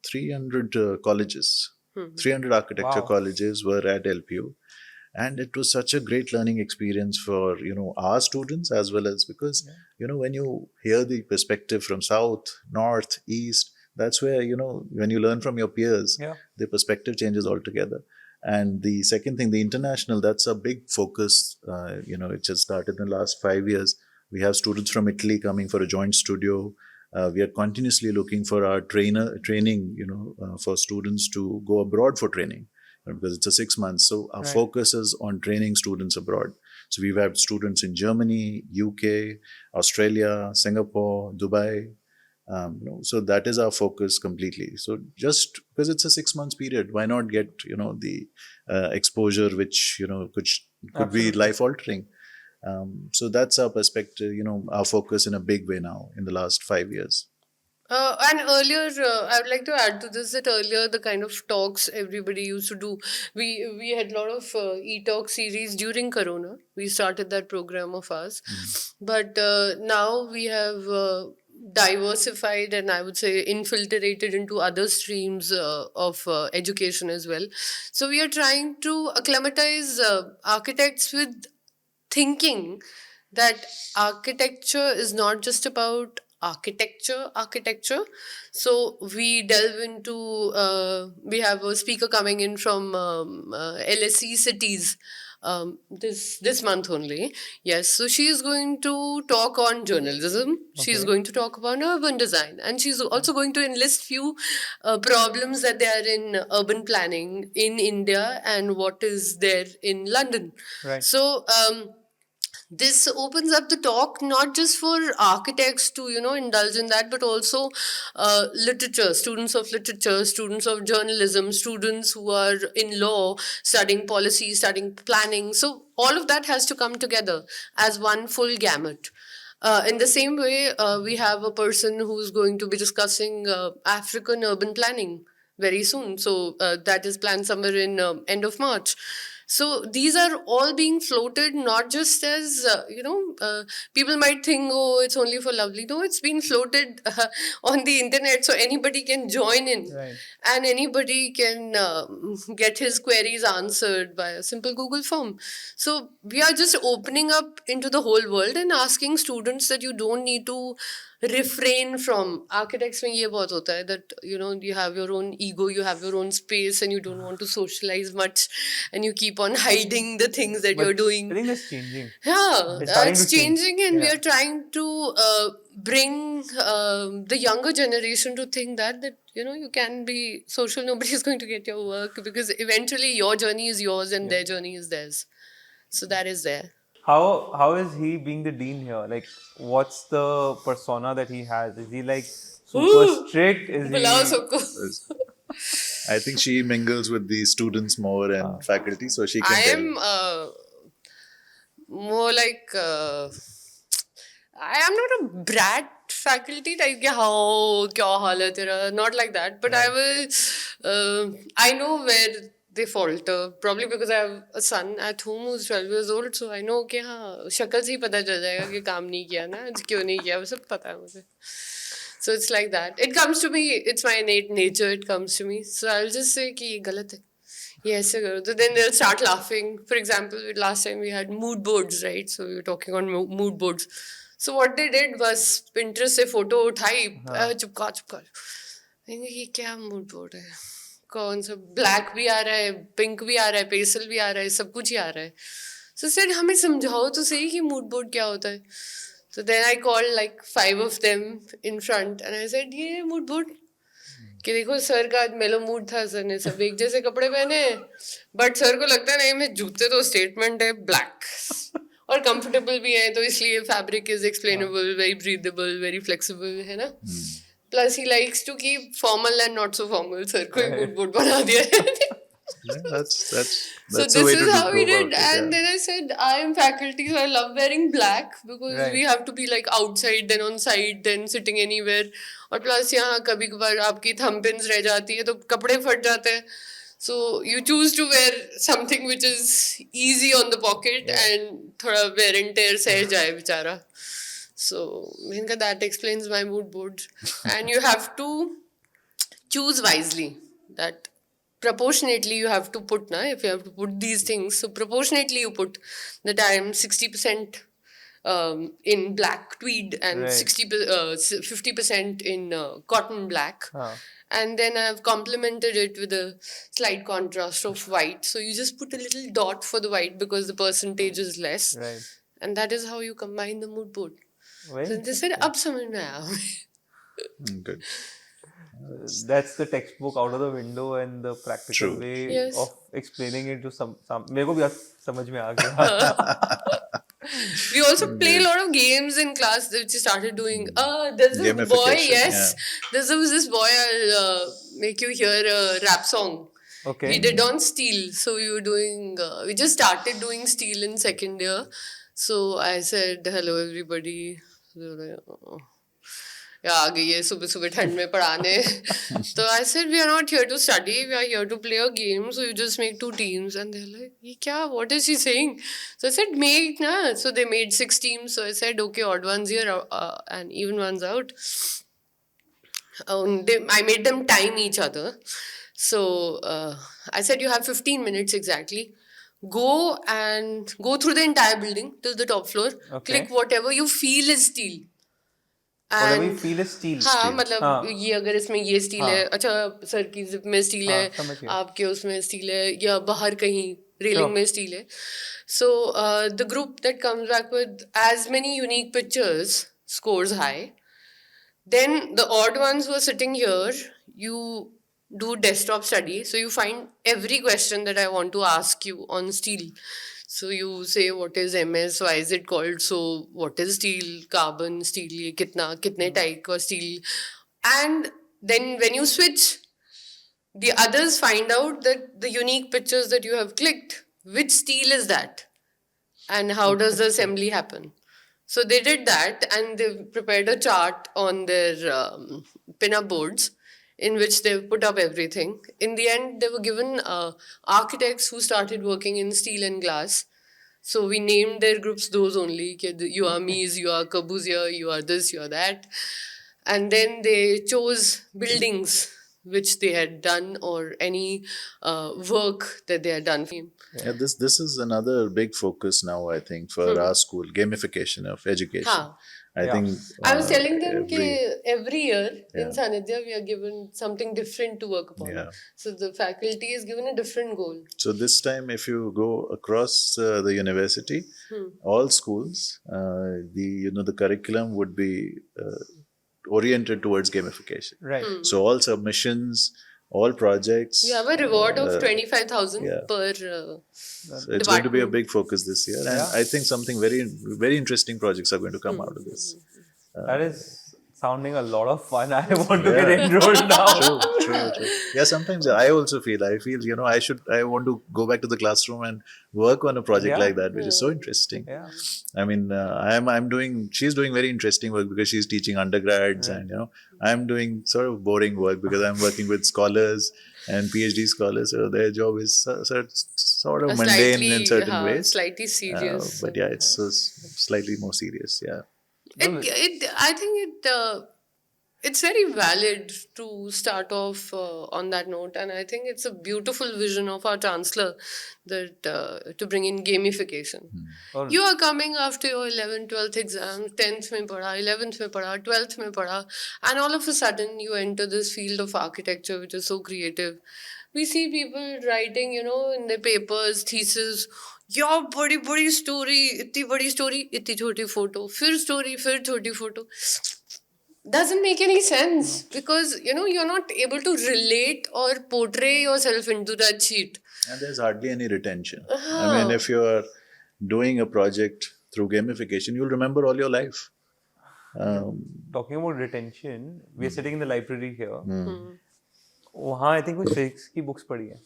300 colleges. 300 architecture Wow. colleges were at LPU, and it was such a great learning experience for our students, as well as because when you hear the perspective from south, north, east, that's where when you learn from your peers, Yeah. the perspective changes altogether. And the second thing, the international, that's a big focus. It just started in the last 5 years. We have students from Italy coming for a joint studio. We are continuously looking for our training, for students to go abroad for training, because it's a 6 months. So our Right. focus is on training students abroad. So we've had students in Germany, UK, Australia, Singapore, Dubai. So that is our focus completely. So just because it's a 6 months period, why not get the exposure which could be Absolutely. life altering. So that's our perspective. Our focus in a big way now in the last 5 years. And earlier, I would like to add to this that earlier the kind of talks everybody used to do, we had a lot of e-talk series during Corona. We started that program of ours, but now we have diversified, and I would say infiltrated into other streams of education as well. So we are trying to acclimatize architects with thinking that architecture is not just about architecture. So we delve into we have a speaker coming in from LSE cities, this month only. Yes, so she is going to talk on journalism. She's Okay. going to talk about urban design, and she's also going to enlist few problems that there are in urban planning in India and what is there in London. Right. So. This opens up the talk not just for architects to indulge in that, but also literature, students of literature, students of journalism, students who are in law, studying policy, studying planning. So all of that has to come together as one full gamut. In the same way, we have a person who's going to be discussing African urban planning very soon. So that is planned somewhere in end of March. So these are all being floated not just as people might think, oh, it's only for lovely. No, it's been floated on the internet, so anybody can join in, Right. and anybody can get his queries answered by a simple Google form. So we are just opening up into the whole world and asking students that you don't need to refrain from. Architects में ये बहुत होता है that you have your own ego, you have your own space, and you don't want to socialize much, and you keep on hiding the things that But you're doing. I think that's changing. Yeah, It's starting it's to change. changing, and we Yeah. are trying to bring the younger generation to think that you can be social. Nobody is going to get your work, because eventually your journey is yours and their journey is theirs. So that is there. How is he being the dean here? Like, what's the persona that he has? Is he like super Ooh, strict? Is bulao he sabko. I think she mingles with the students more and faculty, so she can I tell. am more like I am not a brat faculty type. How kya haal hai tera? Not like that, but I will. I know where they falter. Probably because I have a son at home who's 12 years old, so I know कि हाँ शक्ल से ही पता चल जाएगा कि काम नहीं किया ना, क्यों नहीं किया, वो सब पता है मुझे. So it's like that. It comes to me. It's my innate nature. It comes to me. So I'll just say कि ये गलत है. ये ऐसे करो. So then they'll start laughing. For example, last time we had mood boards, right? So we were talking on mood boards. So what they did was Pinterest से photo उठाई. चुपका. ये क्या मूड बोर्ड है? कौन सा ब्लैक भी आ रहा है, पिंक भी आ रहा है, पेस्टल भी आ रहा है, सब कुछ ही आ रहा है. So said हमें समझाओ तो सही कि मूड बोर्ड क्या होता है. So then I called like 5 of them in front and I said ये मूड बोर्ड कि देखो सर का आज मेलो मूड था, सर ने सब एक जैसे कपड़े पहने हैं, बट सर को लगता है नहीं मैं जूते तो स्टेटमेंट है ब्लैक और कंफर्टेबल भी है, तो इसलिए fabric is explainable, very breathable, very flexible, है ना. Plus he likes to keep formal and not so formal. Sir को ही मूड बोर्ड बना दिया है. Yeah, that's So the this way is to how we go did, about it, and then I said I am faculty, so I love wearing black because Right. we have to be like outside, then on site, then sitting anywhere. और plus यहाँ कभी कभार आपकी thumb pins रह जाती है तो कपड़े फट जाते हैं. So you choose to wear something which is easy on the pocket and थोड़ा wear and tear सह जाए बेचारा. So मैंने कहा that explains my mood board. And you have to choose wisely. That proportionately you have to put, if you have to put these things, so proportionately you put that I am 60% in black tweed and Right. 50% in cotton black. And then I've complemented it with a slight contrast of white. So you just put a little dot for the white because the percentage is less. Right. And that is how you combine the mood board. Very So they said, अब समझ में आया. Good. That's the textbook out of the window and the practical True. way Yes. of explaining it to some. मेरे को भी आज समझ में आ गया. We also play a lot of games in class, which we started doing. There's this boy, Gamification, yes. There was this boy, I'll make you hear a rap song. Okay. We did on steel. So we were doing, we just started doing steel in second year. So I said, hello everybody. They were like, "Oh." या आ गई है सुबह सुबह ठंड में पढ़ाने. तो I said we are not here to study, we are here to play a game, so you just make 2 teams. And they're like, ये क्या, what is she saying? So I said make na. So they made 6 teams. So I said okay, odd ones here and even ones out. I made them time each other. So I said you have 15 minutes exactly. Go through the entire building till the top floor. Okay. Click whatever you feel is steel. Whatever you feel is steel. हाँ मतलब ये अगर इसमें ये steel है, अच्छा sir की zip में स्टील हाँ, है, समझ गया. आपके उसमें स्टील है, या बाहर कहीं रेलिंग में स्टील है. So the group that comes back with as many unique pictures scores high. Then the odd ones who are sitting here, you do desktop study. So you find every question that I want to ask you on steel. So you say what is MS, why is it called so, what is steel, carbon, steel, ye kitne type ka steel. And then when you switch, the others find out that the unique pictures that you have clicked, which steel is that? And how does the assembly happen? So they did that and they prepared a chart on their pin-up boards in which they put up everything. In the end, they were given architects who started working in steel and glass. So we named their groups those only. You are me's, you are Kabuzia, you are this, you are that. And then they chose buildings which they had done or any work that they had done. Yeah, this is another big focus now, I think, for our school, gamification of education. Huh. I Yeah. think I was telling them every, every year in Yeah. Sanidhya we are given something different to work upon. Yeah. So the faculty is given a different goal. So this time, if you go across the university, all schools, the curriculum would be oriented towards gamification. Right. So all submissions, all projects. You have a reward of 25,000 yeah. per. So it's going to be a department. big focus this year, and I think something very, very interesting projects are going to come out of this. That is sounding a lot of fun. I want to get enrolled now. True. Yeah, sometimes I feel, I want to go back to the classroom and work on a project like that, which is so interesting. Yeah. I mean, she's doing very interesting work because she's teaching undergrads, and I'm doing sort of boring work because I'm working with scholars and PhD scholars. So their job is sort of mundane in certain ways. Slightly serious. But yeah, it's slightly more serious. Yeah. I think it's very valid to start off on that note, and I think it's a beautiful vision of our chancellor that to bring in gamification. You are coming after your 11th, 12th exam, 10th mein padha, 11th mein padha, 12th mein padha, and all of a sudden you enter this field of architecture which is so creative. We see people writing, in their papers, thesis, यार बड़ी बड़ी story, इतनी बड़ी story, इतनी छोटी photo, फिर story, फिर छोटी photo. Doesn't make any sense because you're not able to relate or portray yourself into that sheet. And there's hardly any retention. I mean, if you're doing a project through gamification, you'll remember all your life. Talking about retention, we are sitting in the library here. वहाँ I think कुछ physics की books पढ़ी है.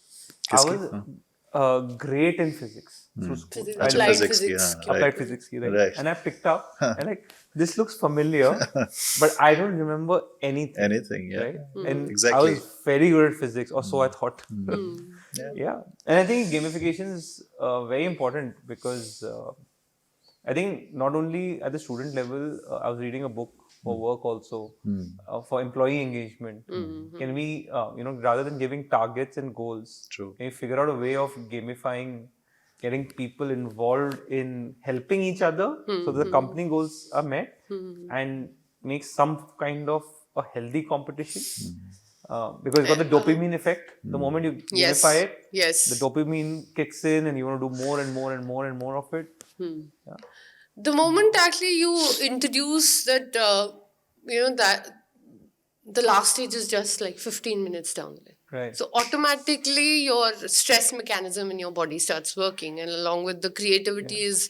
I was great in physics. Applied physics. Applied physics की, right? And I picked up and this looks familiar, but I don't remember anything. Anything, yeah. Right? And Exactly. I was very good at physics, or so I thought. Yeah. And I think gamification is very important because I think not only at the student level, I was reading a book for work also, for employee engagement. Can we, rather than giving targets and goals, can we figure out a way of gamifying, getting people involved in helping each other so the company goals are met and make some kind of a healthy competition? Because it's got the dopamine effect. The moment you gamify it, the dopamine kicks in and you want to do more and more and more and more of it. Yeah. The moment actually you introduce that, that the last stage is just like 15 minutes down the line. Right. So automatically your stress mechanism in your body starts working, and along with the creativity is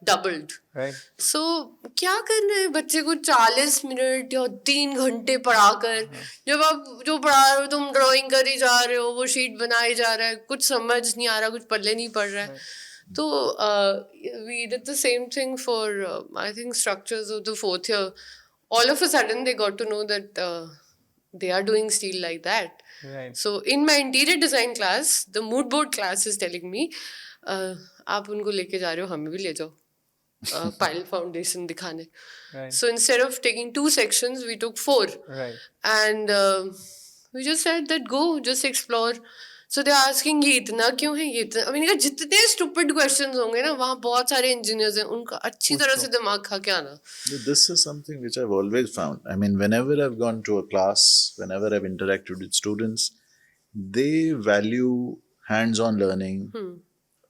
doubled. Right. So क्या करना है बच्चे को 40 minute या 3 घंटे पढ़ाकर, जब आप जो पढ़ा रहे हो तुम ड्राइंग कर ही जा रहे हो, वो शीट बनाई जा रहा है, कुछ समझ नहीं आ रहा, कुछ पल्ले नहीं पड़ रहा है. So we did the same thing for I think structures of the fourth year. All of a sudden they got to know that they are doing steel like that. Right. So in my interior design class, the mood board class is telling me, आप उनको लेके जा रहे हो, हमें भी ले जाओ pile foundation दिखाने. Right. So instead of taking 2 sections, we took 4. Right. And we just said that go, just explore. So they're asking ये इतना क्यों है, ये इतना, I mean, जितने stupid questions होंगे ना, वहाँ बहुत सारे engineers हैं, उनका अच्छी तरह से दिमाग खा के आना. This is something which I've always found. I mean, whenever I've gone to a class, whenever I've interacted with students, they value hands-on learning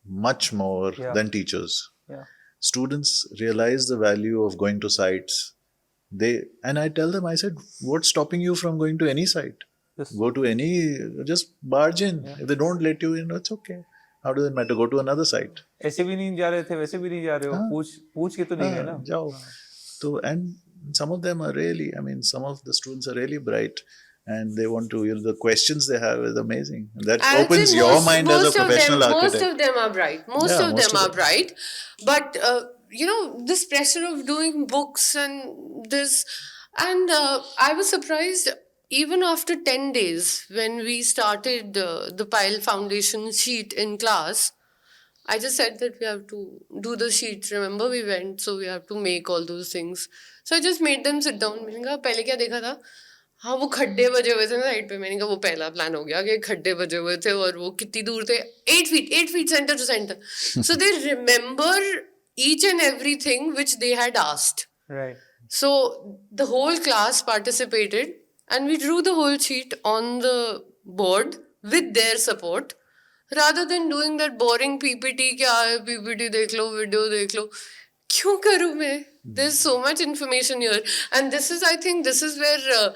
much more Yeah. than teachers. Yeah. Students realize the value of going to sites. And I tell them, I said, what's stopping you from going to any site? Just Go to any, just barge in. Yeah. If they don't let you in, it's okay. How does it matter? Go to another site. ऐसे भी नहीं जा रहे थे, वैसे भी नहीं जा रहे हो, हाँ. पूछ के तो नहीं गए ना. Jao. So, and some of them are really, I mean, some of the students are really bright and they want to, the questions they have is amazing. That I would opens say your mind as a professional architect. Most of them are bright. Most of them are bright. But, this pressure of doing books and this. And I was surprised even after 10 days when we started the Pile Foundation sheet in class. I just said that we have to do the sheets. Remember, we went, so we have to make all those things. So I just made them sit down. मैंने कहा पहले क्या देखा था? हाँ वो खड्डे बजे हुए थे ना साइड पे. मैंने कहा वो पहला प्लान हो गया कि खड्डे बजे हुए थे और वो कितनी दूर थे. 8 feet center to center. So they remember each and everything which they had asked. Right. So the whole class participated and we drew the whole sheet on the board with their support. Rather than doing that boring PPT, क्या है PPT देख लो, video देख लो, क्यों करूँ मैं? There's so much information here, and I think this is where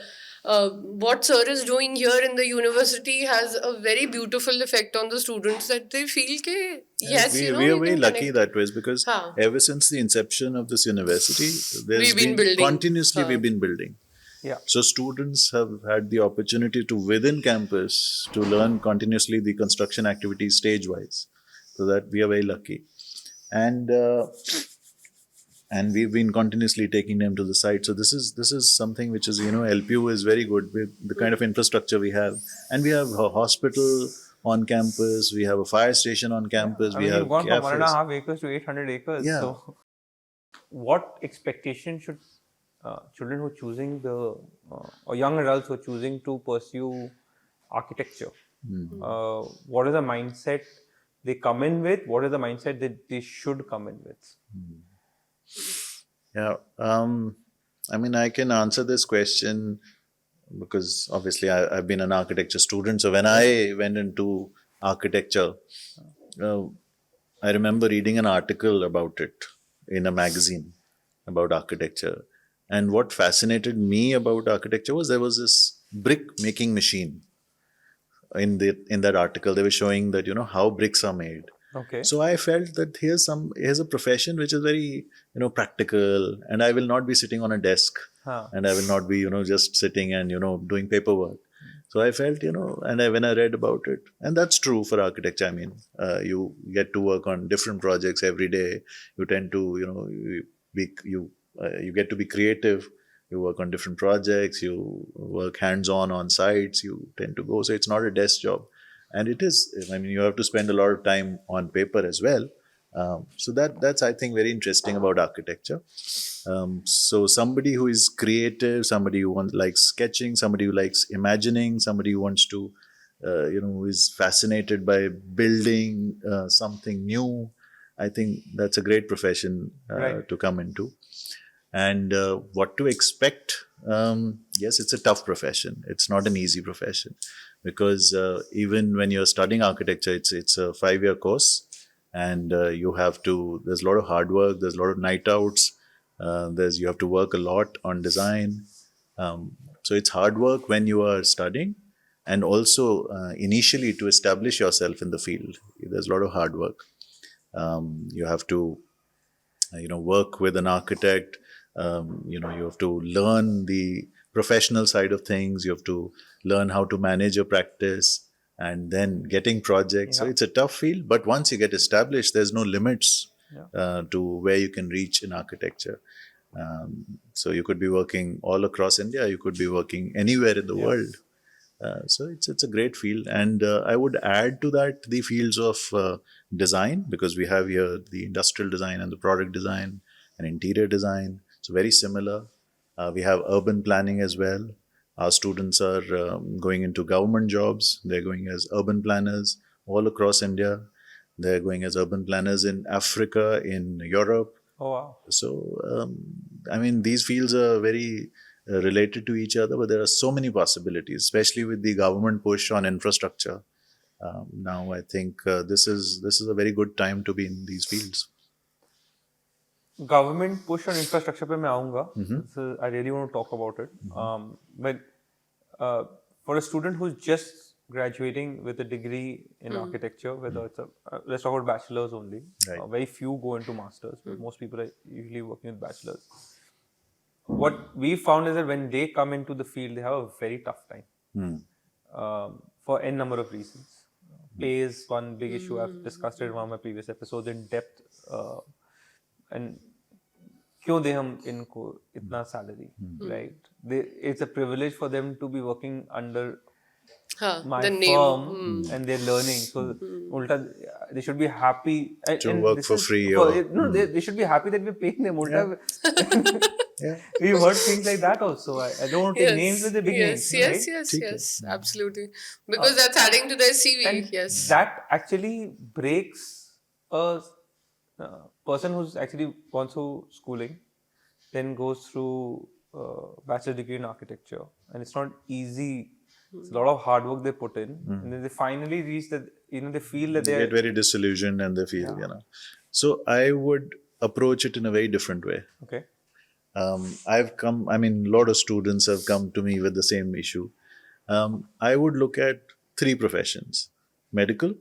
what sir is doing here in the university has a very beautiful effect on the students, that they feel ke, yes, we we are very lucky that way, because ever since the inception of this university, we've been building. Continuously we've been building. Yeah. So students have had the opportunity to, within campus, to learn continuously the construction activities stage-wise. So that we are very lucky. And we've been continuously taking them to the site. So this is something which is, LPU is very good with the kind of infrastructure we have. And we have a hospital on campus, we have a fire station on campus, we have you've gone cafes. From 1.5 acres to 800 acres. Yeah. So what expectation should children who are choosing or young adults who are choosing to pursue architecture, what is the mindset they come in with? What is the mindset that they should come in with? Yeah, I mean, I can answer this question because obviously I've been an architecture student. So when I went into architecture, I remember reading an article about it in a magazine about architecture. And what fascinated me about architecture was there was this brick making machine. In that article, they were showing that, how bricks are made. Okay. So I felt that here's a profession which is very, practical, and I will not be sitting on a desk, and I will not be, just sitting and, doing paperwork. So I felt, when I read about it, and that's true for architecture. I mean, you get to work on different projects every day. You tend to, you get to be creative. You work on different projects. You work hands-on on sites. You tend to go. So it's not a desk job. And it is, I mean, you have to spend a lot of time on paper as well. So that's, I think, very interesting about architecture. So somebody who is creative, somebody who likes sketching, somebody who likes imagining, somebody who wants to, who is fascinated by building something new, I think that's a great profession to come into. And what to expect? Yes, it's a tough profession. It's not an easy profession, because even when you're studying architecture, it's a 5-year course, and there's a lot of hard work, there's a lot of night outs, you have to work a lot on design. So it's hard work when you are studying, and also initially to establish yourself in the field. There's a lot of hard work. You have to, work with an architect. You have to learn the professional side of things. You have to learn how to manage your practice, and then getting projects. So it's a tough field, but once you get established, there's no limits to where you can reach in architecture. So you could be working all across India. You could be working anywhere in the world. So it's a great field. And I would add to that the fields of design, because we have here the industrial design and the product design and interior design. So very similar. We have urban planning as well. Our students are going into government jobs. They're going as urban planners all across India. They're going as urban planners in Africa, in Europe. Oh, wow. So, I mean, these fields are very related to each other, but there are so many possibilities, especially with the government push on infrastructure. Now I think this is a very good time to be in these fields. Government push on infrastructure पे मैं आऊँगा. I really want to talk about it. But for a student who's just graduating with a degree in architecture, whether it's let's talk about bachelors only. Right. Very few go into masters, but most people are usually working with bachelors. What we found is that when they come into the field, they have a very tough time for n number of reasons. Pay is one big issue. I've discussed it in one of my previous episodes in depth. And क्यों दे हम इनको इतना salary, right? It's a privilege for them to be working under my the name. firm and they're learning. So ulta, they should be happy To work for free they should be happy that we're paying them. Ulta, Yeah. we've heard things like that also. I don't want to take names with the big names. Yes, right? yes, absolutely. Because that's adding to their CV. And Yes. that actually breaks a person who's actually gone through schooling, then goes through bachelor degree in architecture, and it's not easy. It's a lot of hard work they put in, and then they finally reach that. They feel that They they're get very disillusioned and they feel, So I would approach it in a very different way. okay. A lot of students have come to me with the same issue. I would look at three professions: medical,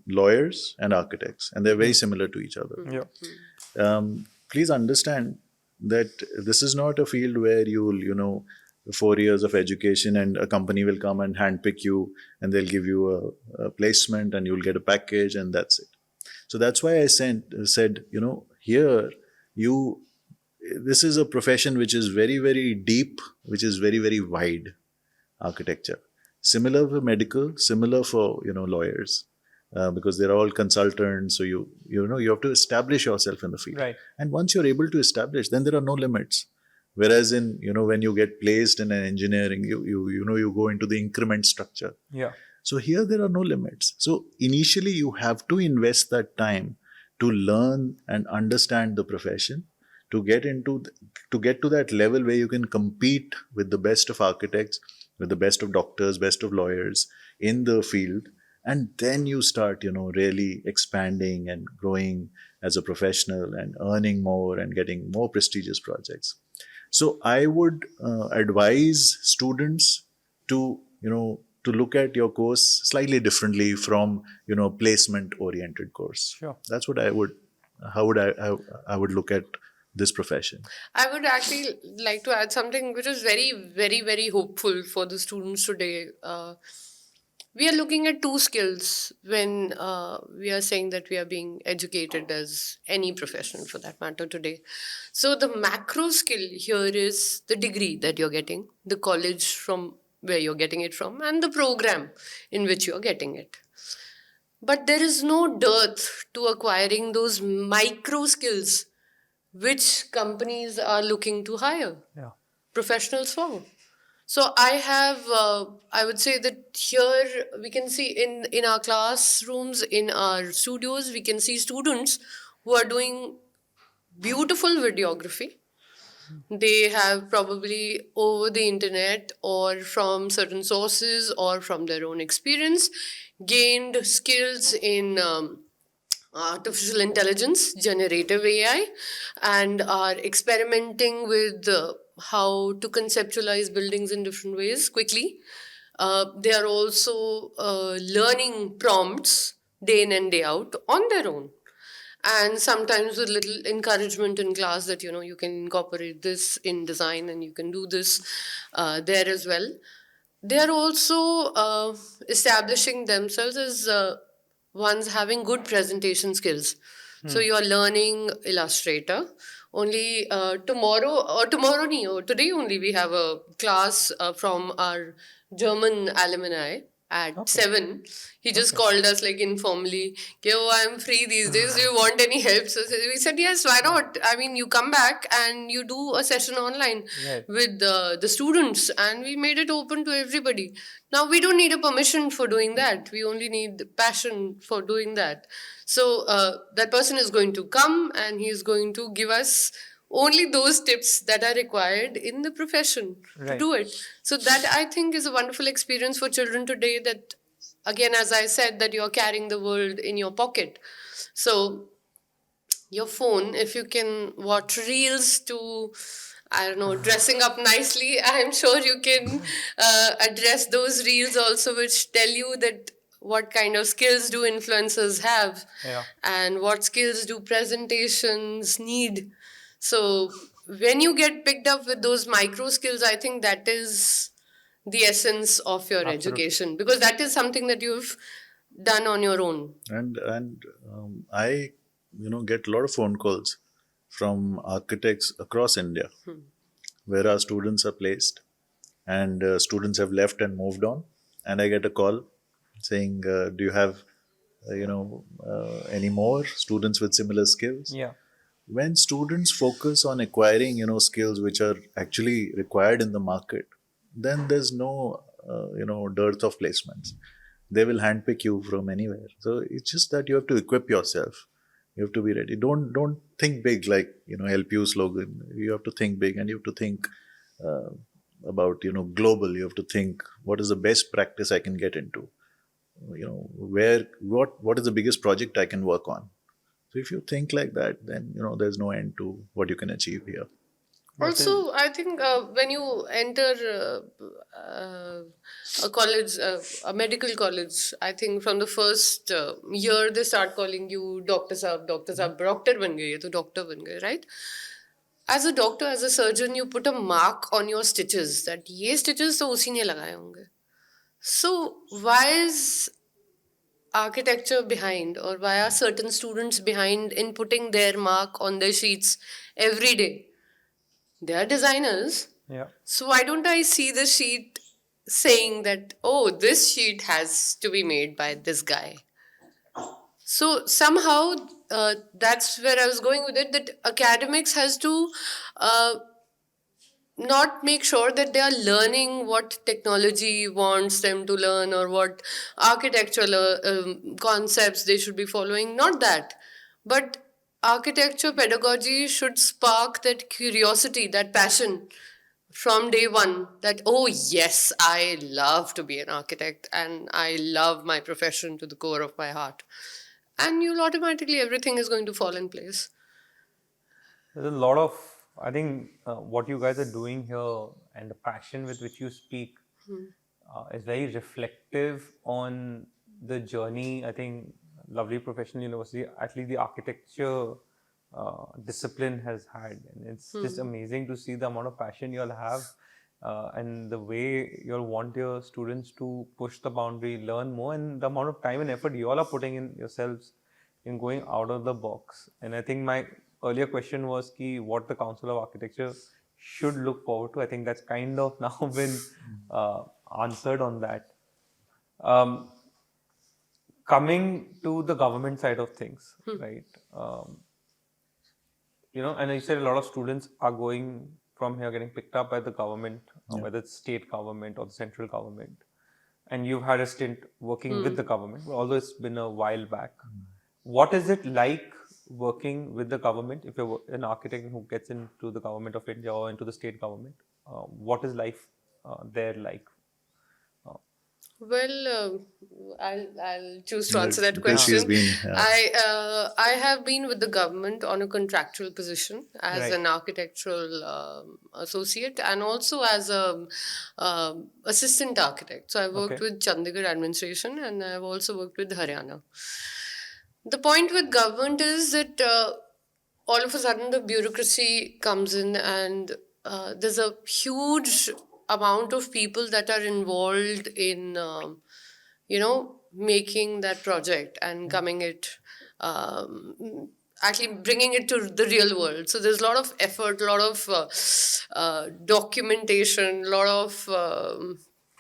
lawyers, and architects, and they're very similar to each other. Yeah. Please understand that this is not a field where you'll, 4 years of education and a company will come and handpick you and they'll give you a placement and you'll get a package and that's it. So that's why I said, here this is a profession which is very, very deep, which is very, very wide, architecture. Similar for medical, similar for, lawyers. Because they're all consultants, so you have to establish yourself in the field. Right. And once you're able to establish, then there are no limits. Whereas in when you get placed in an engineering, you go into the increment structure. Yeah. So here there are no limits. So initially you have to invest that time to learn and understand the profession, to get to that level where you can compete with the best of architects, with the best of doctors, best of lawyers in the field. And then you start, really expanding and growing as a professional and earning more and getting more prestigious projects. So I would advise students to look at your course slightly differently from, placement-oriented course. Sure. That's what I would look at this profession. I would actually like to add something which is very, very, very hopeful for the students today. We are looking at two skills when we are saying that we are being educated as any profession for that matter today. So the macro skill here is the degree that you're getting, the college from where you're getting it from, and the program in which you're getting it. But there is no dearth to acquiring those micro skills which companies are looking to hire professionals for. So I would say that here we can see in our classrooms, in our studios, we can see students who are doing beautiful videography. They have probably over the internet or from certain sources or from their own experience gained skills in artificial intelligence, generative AI, and are experimenting with how to conceptualize buildings in different ways quickly. They are also learning prompts day in and day out on their own. And sometimes with little encouragement in class that, you can incorporate this in design and you can do this there as well. They are also establishing themselves as ones having good presentation skills. So you are learning Illustrator. Only today only we have a class from our German alumni at 7. He just called us like informally, "Oh, I'm free these days. Do you want any help?" So we said, "Yes, why not? I mean, you come back and you do a session online with the students, and we made it open to everybody. Now we don't need a permission for doing that. We only need passion for doing that. So that person is going to come and he is going to give us only those tips that are required in the profession to do it. So that I think is a wonderful experience for children today, that again, as I said, that you're carrying the world in your pocket. So your phone, if you can watch reels to, I don't know, dressing up nicely, I'm sure you can address those reels also, which tell you that what kind of skills do influencers have, Yeah. and what skills do presentations need. So when you get picked up with those micro skills, I think that is the essence of your Absolutely. education, because that is something that you've done on your own. And I, get a lot of phone calls from architects across India, where our students are placed, and students have left and moved on, and I get a call saying, "Do you have, any more students with similar skills?" Yeah. When students focus on acquiring, skills which are actually required in the market, then there's no, dearth of placements. They will handpick you from anywhere. So it's just that you have to equip yourself. You have to be ready. Don't think big like LPU slogan. You have to think big, and you have to think uh, about global. You have to think what is the best practice I can get into. Where what is the biggest project I can work on. So if you think like that, then there's no end to what you can achieve here. That is, Also, I think when you enter a college, a medical college, I think from the first year they start calling you Doctor Saab, Doctor Saab, Doctor ban gaye, ye to doctor ban gaye, right? As a doctor, as a surgeon, you put a mark on your stitches that ye stitches to usi ne lagaye honge. So why is architecture behind, or why are certain students behind in putting their mark on their sheets every day? They are designers. yeah. So why don't I see the sheet saying that, oh, this sheet has to be made by this guy? So somehow that's where I was going with it, that academics has to uh, not make sure that they are learning what technology wants them to learn, or what architectural concepts they should be following. Not that. But architecture pedagogy should spark that curiosity, that passion from day one, that, oh, yes, I love to be an architect and I love my profession to the core of my heart. And you'll automatically, everything is going to fall in place. There's a lot of, I think, what you guys are doing here and the passion with which you speak is very reflective on the journey. I think lovely professional university, actually the architecture discipline has had, and it's just amazing to see the amount of passion you'll have. And the way you'll want your students to push the boundary, learn more, and the amount of time and effort you all are putting in yourselves in going out of the box. And I think my earlier question was ki what the Council of Architecture should look forward to. I think that's kind of now been answered on that. Um, Coming to the government side of things, right? And you said a lot of students are going from here, getting picked up by the government, whether it's state government or the central government. And you've had a stint working with the government, although it's been a while back. What is it like working with the government? If you're an architect who gets into the government of India or into the state government, what is life there like? Well, I'll choose to answer that Because she's question. been I have been with the government on a contractual position as Right. an architectural associate, and also as a assistant architect. So I worked Okay. with Chandigarh administration, and I've also worked with Haryana. The point with government is that all of a sudden the bureaucracy comes in, and there's a huge amount of people that are involved in making that project and coming it actually bringing it to the real world. So there's a lot of effort, a lot of documentation, a lot of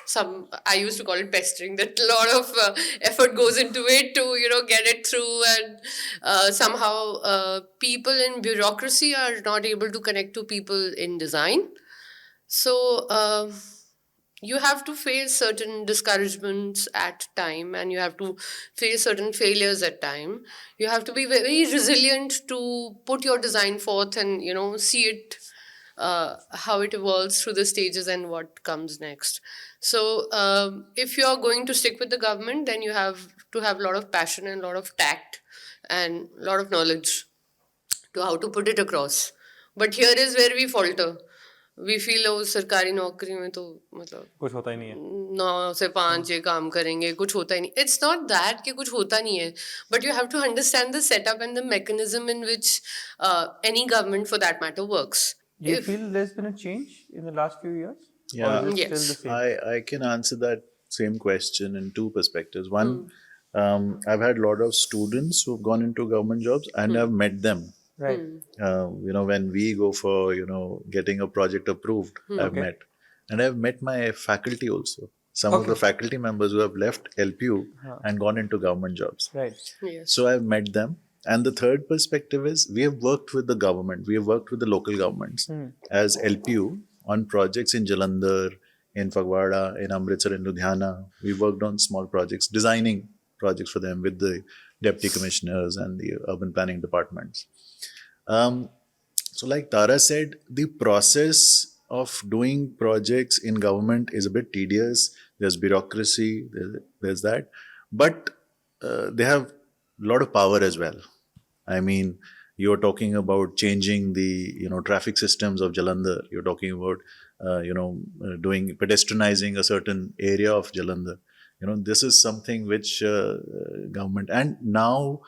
some, I used to call it pestering, that a lot of effort goes into it to get it through. And somehow people in bureaucracy are not able to connect to people in design. So you have to face certain discouragements at time, and you have to face certain failures at time. You have to be very resilient to put your design forth and see it how it evolves through the stages and what comes next. So, if you're going to stick with the government, then you have to have a lot of passion and a lot of tact and a lot of knowledge to how to put it across. But here is where we falter. We feel oh सरकारी नौकरी में तो मतलब कुछ होता ही नहीं है. 9 से 5 ये काम करेंगे कुछ होता ही नहीं. It's not that कि कुछ होता नहीं है, but you have to understand the setup and the mechanism in which any government for that matter works. Do you feel there's been a change in the last few years? Yeah. Or is it Yes. still the same? I can answer that same question in two perspectives. One, I've had a lot of students who've gone into government jobs and I've met them. Right. When we go for, getting a project approved, I've Okay. met. And I've met my faculty also. Some of the faculty members who have left LPU and gone into government jobs. Right. Yes. So I've met them. And the third perspective is we have worked with the government. We have worked with the local governments as LPU on projects in Jalandhar, in Fagwada, in Amritsar, in Ludhiana. We worked on small projects, designing projects for them with the deputy commissioners and the urban planning departments. So like Tara said, the process of doing projects in government is a bit tedious. There's bureaucracy, there's that. But they have a lot of power as well. I mean, you're talking about changing the traffic systems of Jalandhar. You're talking about doing pedestrianizing a certain area of Jalandhar. This is something which government and now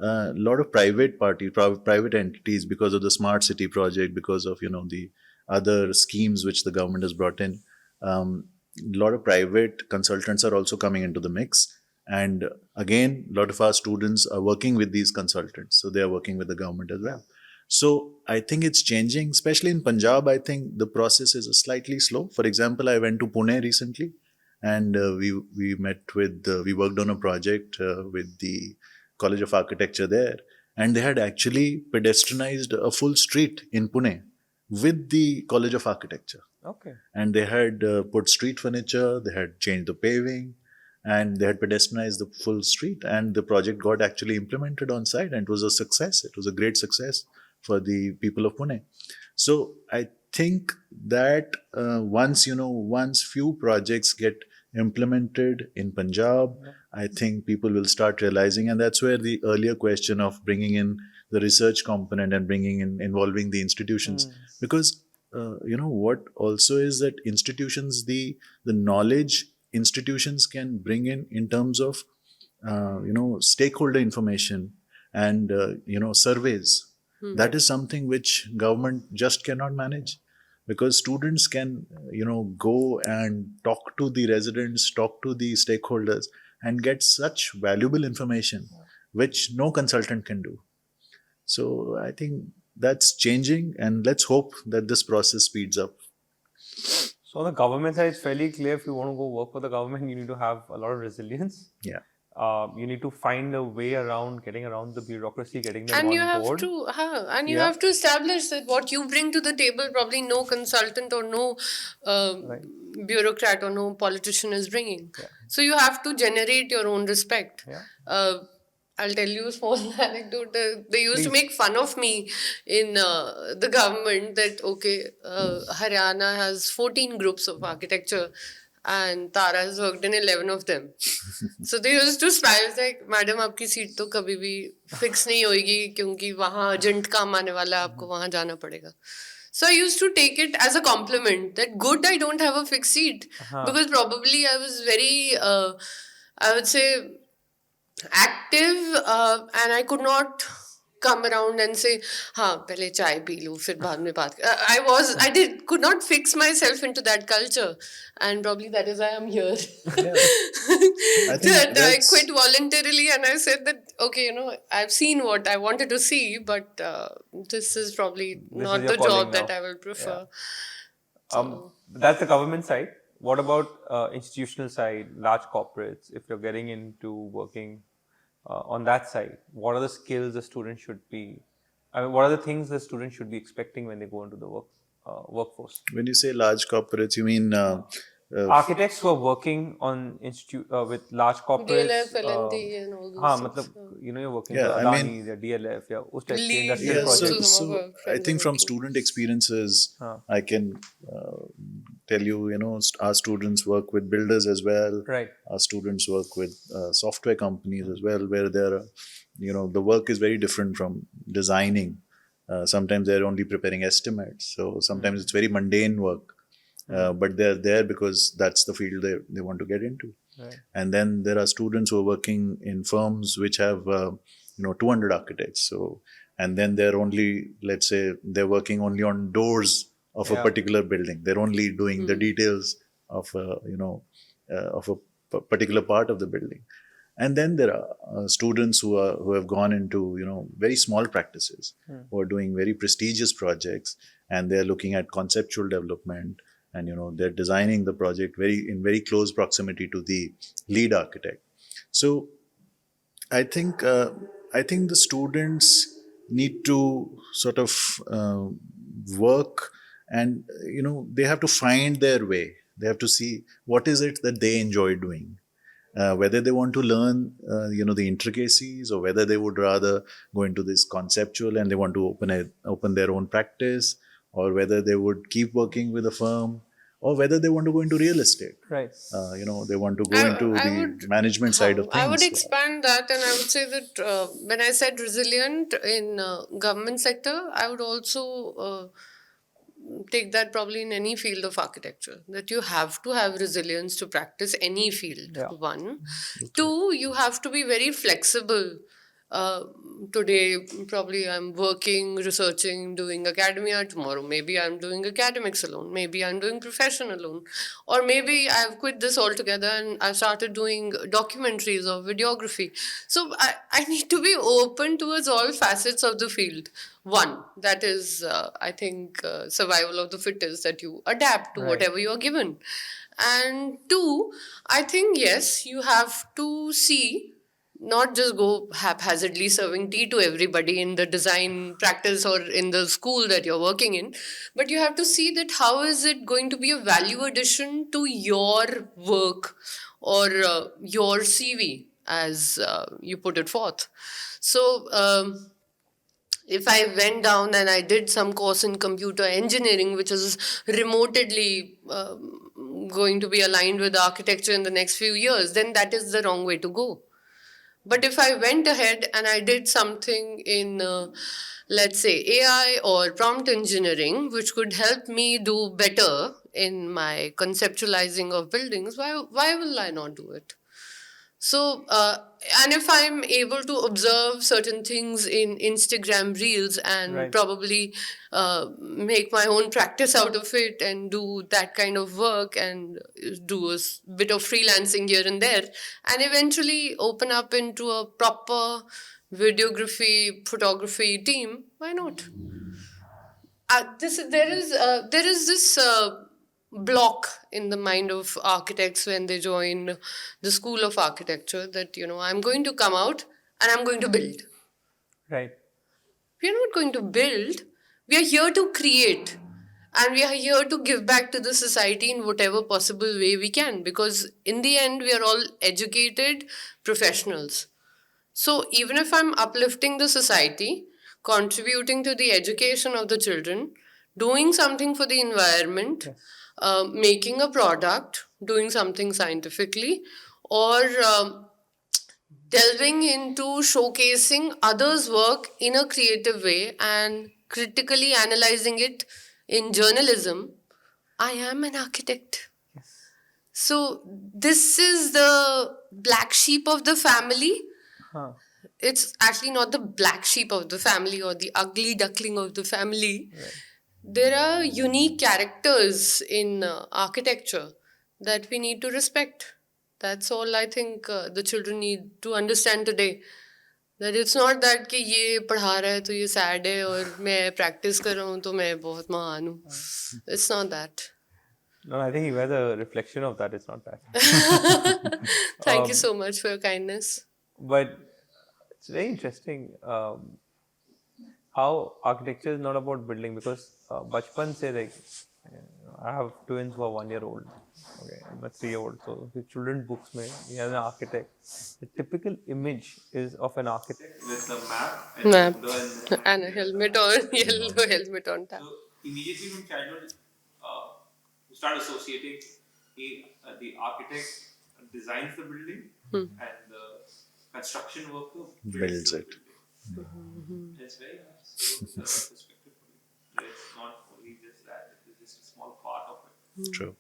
a lot of private private entities, because of the smart city project, because of the other schemes which the government has brought in. A lot of private consultants are also coming into the mix. And again, a lot of our students are working with these consultants. So they are working with the government as well. So I think it's changing, especially in Punjab. I think the process is slightly slow. For example, I went to Pune recently and we worked on a project with the College of Architecture there. And they had actually pedestrianized a full street in Pune with the College of Architecture. Okay. And they had put street furniture, they had changed the paving, and they had pedestrianized the full street, and the project got actually implemented on site, and it was a success. It was a great success for the people of Pune. So I think that once few projects get implemented in Punjab, I think people will start realizing, and that's where the earlier question of bringing in the research component and involving the institutions, because what also is that institutions, the knowledge institutions can bring in terms of stakeholder information and surveys. That is something which government just cannot manage, because students can go and talk to the residents, talk to the stakeholders, and get such valuable information which no consultant can do. So I think that's changing, and let's hope that this process speeds up. So on the government side, it's fairly clear. If you want to go work for the government, you need to have a lot of resilience. Yeah. You need to find a way around getting around the bureaucracy, getting them And on you have board. to, you have to establish that what you bring to the table, probably no consultant or no bureaucrat or no politician is bringing. So you have to generate your own respect. I'll tell you a small anecdote. They used to make fun of me in the government that, okay, Haryana has 14 groups of architecture and Tara has worked in 11 of them. So they used to smile like, madam, आपकी seat तो कभी भी fix नहीं होएगी क्योंकि वहाँ urgent काम आने वाला है, आपको वहाँ जाना पड़ेगा. So I used to take it as a compliment that good I don't have a fixed seat, because probably I was very, I would say, active and I could not come around and say हाँ पहले चाय P लूँ फिर बाद में बात could not fix myself into that culture, and probably that is why I'm here. I quit voluntarily and I said that okay, I've seen what I wanted to see, but this is probably not the job that I will prefer. That's the government side. What about institutional side, large corporates? If you're getting into working on that side, what are the skills the student should be? What are the things the student should be expecting when they go into the workforce? When you say large corporates, you mean architects who are working on with large corporates, DLF, LNT, and all those हाँ things. मतलब you're working Yeah, with I mean, Adani, the DLF, या उस type के Lead industrial yeah. So, also, projects. some of so our I friends are think from working. student experiences, हाँ. I can tell you, our students work with builders as well. Right. Our students work with software companies as well, where there are, the work is very different from designing. Sometimes they're only preparing estimates. So sometimes it's very mundane work. But they're there because that's the field they want to get into. Right. And then there are students who are working in firms which have 200 architects. So, and then they're only, let's say, they're working only on doors of a Yeah. particular building. They're only doing the details of of a particular part of the building. And then there are students who have gone into very small practices, who are doing very prestigious projects, and they're looking at conceptual development, and they're designing the project in very close proximity to the lead architect. So I think the students need to sort of work, and they have to find their way. They have to see what is it that they enjoy doing. Whether they want to learn, the intricacies, or whether they would rather go into this conceptual and they want to open their own practice, or whether they would keep working with a firm, or whether they want to go into real estate. Right. They want to go into I the would, management side of I would things. expand that, and I would say that when I said resilient in government sector, I would also take that probably in any field of architecture, that you have to have resilience to practice any field. Yeah. One. Two, you have to be very flexible. uh, Today probably I'm working, researching, doing academia. Tomorrow maybe I'm doing academics alone, maybe I'm doing profession alone, or maybe I've quit this altogether and I've started doing documentaries or videography. So I need to be open towards all facets of the field. One, that is I think survival of the fittest, that you adapt to Right. whatever you're given. And two, I think yes, you have to see, not just go haphazardly serving tea to everybody in the design practice or in the school that you're working in, but you have to see that how is it going to be a value addition to your work or your CV, as you put it forth. So if I went down and I did some course in computer engineering, which is remotely going to be aligned with architecture in the next few years, then that is the wrong way to go. But if I went ahead and I did something in, let's say, AI or prompt engineering, which could help me do better in my conceptualizing of buildings, why will I not do it? So, and if I'm able to observe certain things in Instagram Reels and Right. probably make my own practice out of it and do that kind of work and do a bit of freelancing here and there, and eventually open up into a proper videography, photography team, why not? There is this block in the mind of architects when they join the school of architecture, that I'm going to come out and I'm going to build. Right. We are not going to build. We are here to create, and we are here to give back to the society in whatever possible way we can, because in the end we are all educated professionals. So even if I'm uplifting the society, contributing to the education of the children, doing something for the environment, making a product, doing something scientifically, or delving into showcasing others' work in a creative way and critically analyzing it in journalism, I am an architect. So this is the black sheep of the family. Huh. It's actually not the black sheep of the family or the ugly duckling of the family. Right. There are unique characters in architecture that we need to respect. That's all I think the children need to understand today. That it's not that कि ये पढ़ा रहा है तो ये sad है और मैं practice कर रहा हूँ तो मैं बहुत महान हूँ. It's not that. No, I think you were the reflection of that. It's not that. Thank you so much for your kindness. But it's very interesting how architecture is not about building, because बचपन से like I have twins who are 1 year old. Okay, I'm a 3 year old. So the children books mein, he has an architect. The typical image is of an architect with a map and Map. ruler and And a helmet on, yellow helmet on top. so immediately from childhood, you start associating the architect designs the building and the construction worker builds Builds the it. building. It's very nice. Good perspective for you. It's not only just that; it is just a small part of it. True.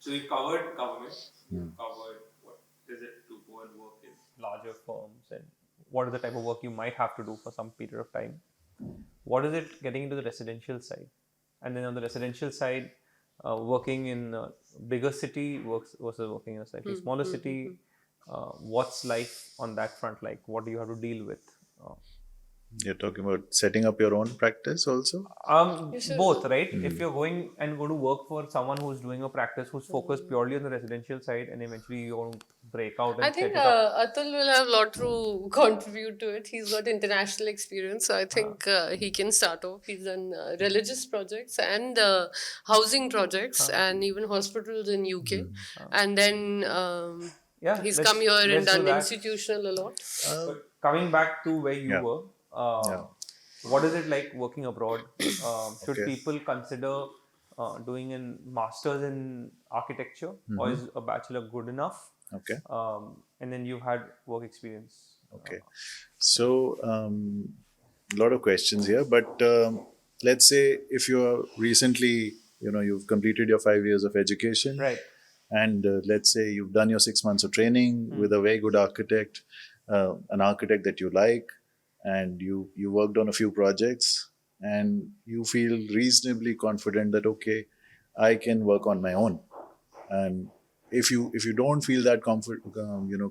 So we've covered government. We've covered what is it to go and work in larger firms and what is the type of work you might have to do for some period of time. What is it getting into the residential side? And then on the residential side, working in a bigger city versus working in a slightly smaller city. What's life on that front like? What do you have to deal with? You're talking about setting up your own practice also? Both, right? If you're going and go to work for someone who's doing a practice who's focused purely on the residential side, and eventually you want to break out and I set think it up. Atul will have a lot to contribute to it. He's got international experience, so I think he can start off. He's done religious projects and housing projects and even hospitals in UK. And then Yeah, he's come here and let's do done that. institutional a lot. But coming back to where you Yeah. were, Yeah. what is it like working abroad? Should Okay. people consider doing a master's in architecture, or is a bachelor good enough? Okay. And then you've had work experience. Okay. So, a lot of questions here, but let's say if you're recently, you've completed your 5 years of education, Right. and let's say you've done your 6 months of training with a very good architect, an architect that you like, and you worked on a few projects, and you feel reasonably confident that okay, I can work on my own. And if you don't feel that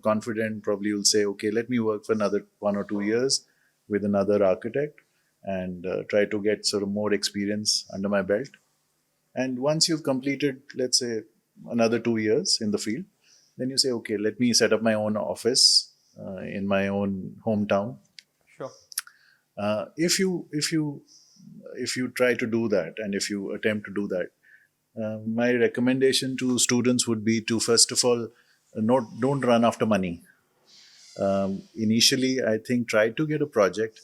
confident, probably you'll say, okay, let me work for another 1 or 2 years with another architect and try to get sort of more experience under my belt. And once you've completed, let's say, another 2 years in the field, then you say, okay, let me set up my own office in my own hometown. Sure. If you try to do that, and if you attempt to do that, my recommendation to students would be to first of all, don't run after money. Initially, I think try to get a project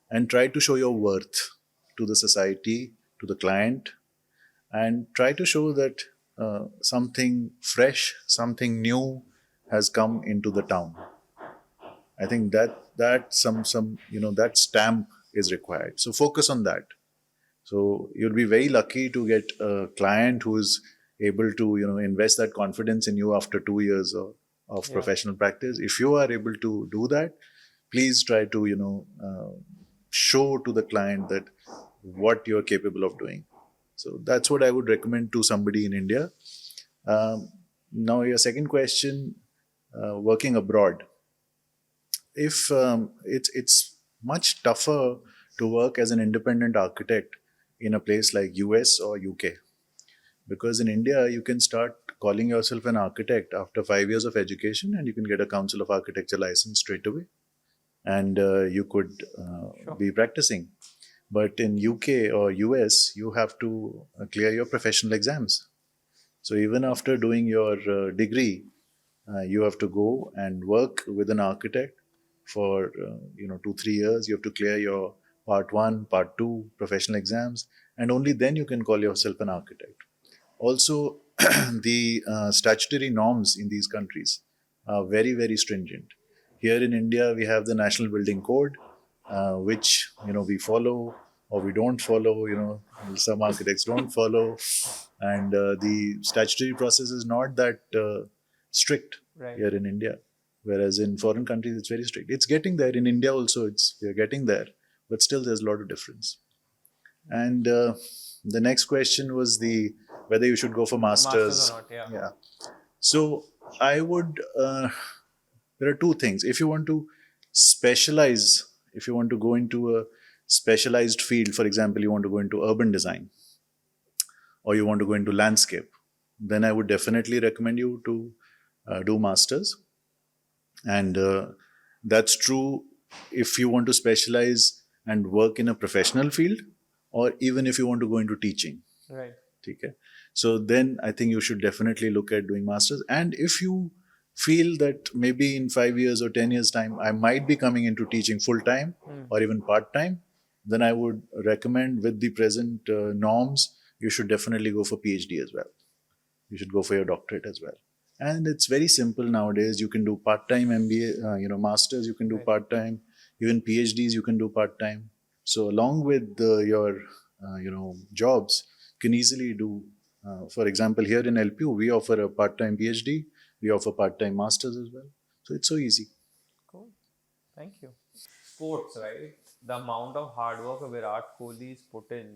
and try to show your worth to the society, to the client, and try to show that something fresh, something new has come into the town. I think that that stamp is required. So focus on that. So you'll be very lucky to get a client who is able to invest that confidence in you after 2 years of professional practice. If you are able to do that, please try to show to the client that what you're capable of doing. So that's what I would recommend to somebody in India. Now your second question, working abroad. If it's much tougher to work as an independent architect in a place like US or UK, because in India you can start calling yourself an architect after 5 years of education, and you can get a Council of Architecture license straight away, and you could be practicing. But in UK or US, you have to clear your professional exams. So even after doing your degree, you have to go and work with an architect for 2-3 years. You have to clear your part 1, part 2 professional exams, and only then you can call yourself an architect. Also, the statutory norms in these countries are very, very stringent. Here in India, we have the National Building Code, which we follow or we don't follow. Some architects don't follow, and the statutory process is not that strict here in India. Whereas in foreign countries, it's very strict. It's getting there. In India also, we're getting there, but still there's a lot of difference. And the next question was whether you should go for masters. Or not, yeah. Yeah. So I would. There are two things. If you want to specialize, if you want to go into a specialized field, for example, you want to go into urban design, or you want to go into landscape, then I would definitely recommend you to do masters. And that's true if you want to specialize and work in a professional field, or even if you want to go into teaching. Right. Okay. So then I think you should definitely look at doing masters. And if you feel that maybe in 5 years or 10 years time I might be coming into teaching full time or even part time, then I would recommend, with the present norms, you should definitely go for PhD as well. You should go for your doctorate as well. And it's very simple nowadays. You can do part time MBA, masters. You can do Right. part time. Even PhDs you can do part time. So along with your jobs, you can easily do. For example, here in LPU, we offer a part time PhD. We offer part time masters as well. So it's so easy. Cool. Thank you. Sports, right? The amount of hard work Virat Kohli's put in,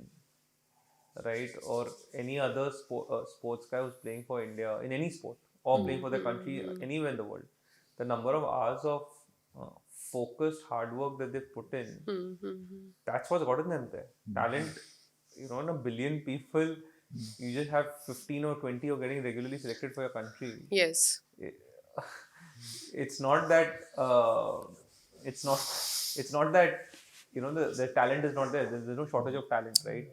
right? Or any other sports guy who's playing for India in any sport or playing for the country anywhere in the world. The number of hours of focused hard work that they've put in, that's what's gotten them there. Talent, in a billion people, you just have 15 or 20 who are getting regularly selected for your country. Yes. It's not that it's not that the talent is not there. There's no shortage of talent, right?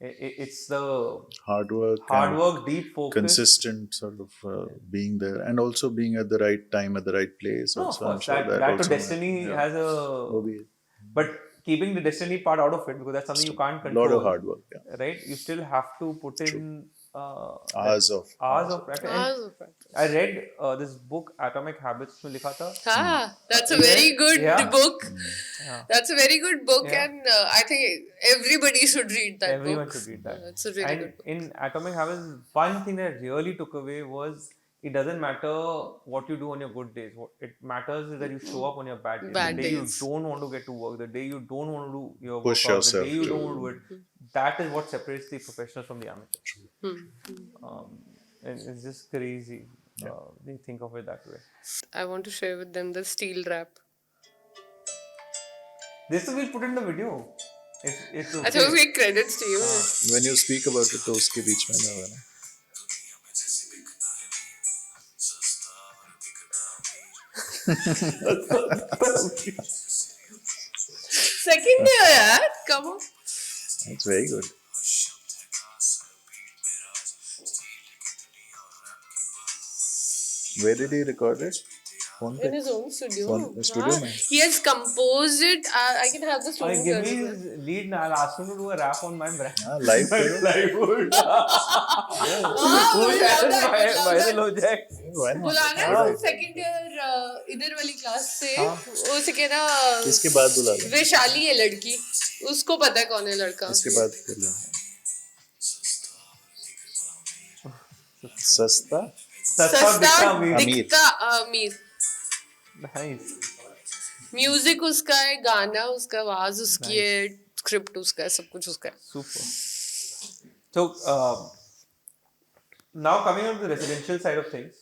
It's the Hard work, deep focus, consistent sort of being there, and also being at the right time at the right place. No, of Also, I'm course, sure that also to destiny has a. maybe But keeping the destiny part out of it, because that's something you can't a control. lot of hard work. Yeah. Right? You still have to put in Hours of practice. And I read this book, Atomic Habits, में लिखा था. That's a very good book. Yeah. That's a very good book, Yeah. and I think everybody should read that Everyone book. should read that. It's a really And good book. in Atomic Habits, one thing that I really took away was it doesn't matter what you do on your good days. What it matters is that you show up on your bad days. Bad The day days. you don't want to get to work, the day you don't want to do your Push workout, yourself the day you to- don't want to do it. That is what separates the professionals from the amateurs. And it's just crazy. They think of it that way. I want to share with them the steel wrap. This we'll put in the video. It's okay. I thought we credits to you. when you speak about it, तो उसके बीच में ना हो ना. Second year, yaar. Come on. That's very good. Where did he record it? Phone In पे? his own studio. Phone- studio हाँ. में? He has composed it. I can have the studio. Give me here. his lead and I'll ask him to do a rap on my brand. हाँ, live करो. Plywood. हाँ, वो we शायद love that, we love viral that. हो जाए. Why not? बुलाना All है right. Second year इधर वाली क्लास से उसे कहना इसके बाद बुला लो. वैशाली है लड़की उसको पता है कौन है लड़का इसके बाद कर लेना. सस्ता सस्ता अमीर. दिखता अमीर Nice. म्यूजिक उसका है गाना उसका आवाज उसकी है स्क्रिप्ट उसका है सब कुछ उसका है Super. So, now coming on to the residential side of things,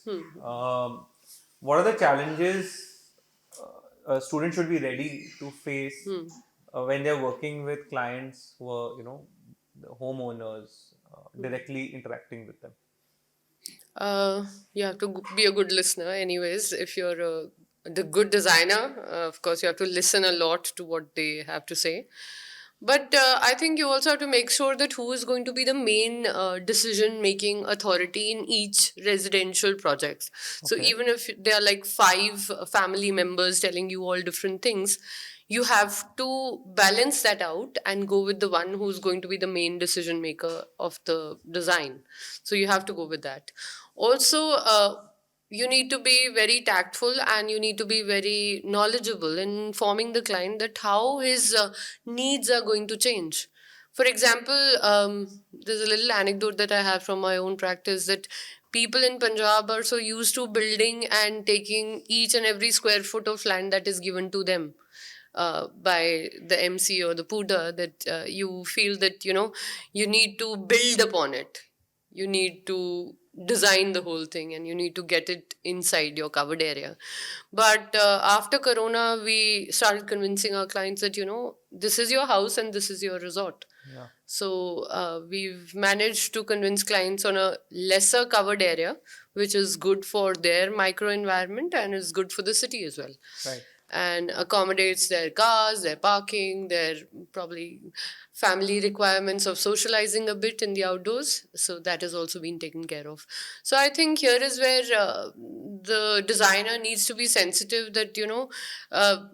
what are the challenges a student should be ready to face when they're working with clients who are, the homeowners, directly interacting with them? You have to be a good listener anyways if you're the good designer of course you have to listen a lot to what they have to say but I think you also have to make sure that who is going to be the main decision making authority in each residential project so even if there are like 5 family members telling you all different things you have to balance that out and go with the one who's going to be the main decision maker of the design so you have to go with that also you need to be very tactful and you need to be very knowledgeable in informing the client that how his needs are going to change. For example, there's a little anecdote that I have from my own practice that people in Punjab are so used to building and taking each and every square foot of land that is given to them by the MC or the Puda that you feel that, you need to build upon it. You need to design the whole thing and you need to get it inside your covered area. But after Corona, we started convincing our clients that, this is your house and this is your resort. Yeah. So we've managed to convince clients on a lesser covered area, which is good for their micro environment and is good for the city as well. Right. and accommodates their cars, their parking, their probably family requirements of socializing a bit in the outdoors. So that has also been taken care of. So I think here is where the designer needs to be sensitive that, uh,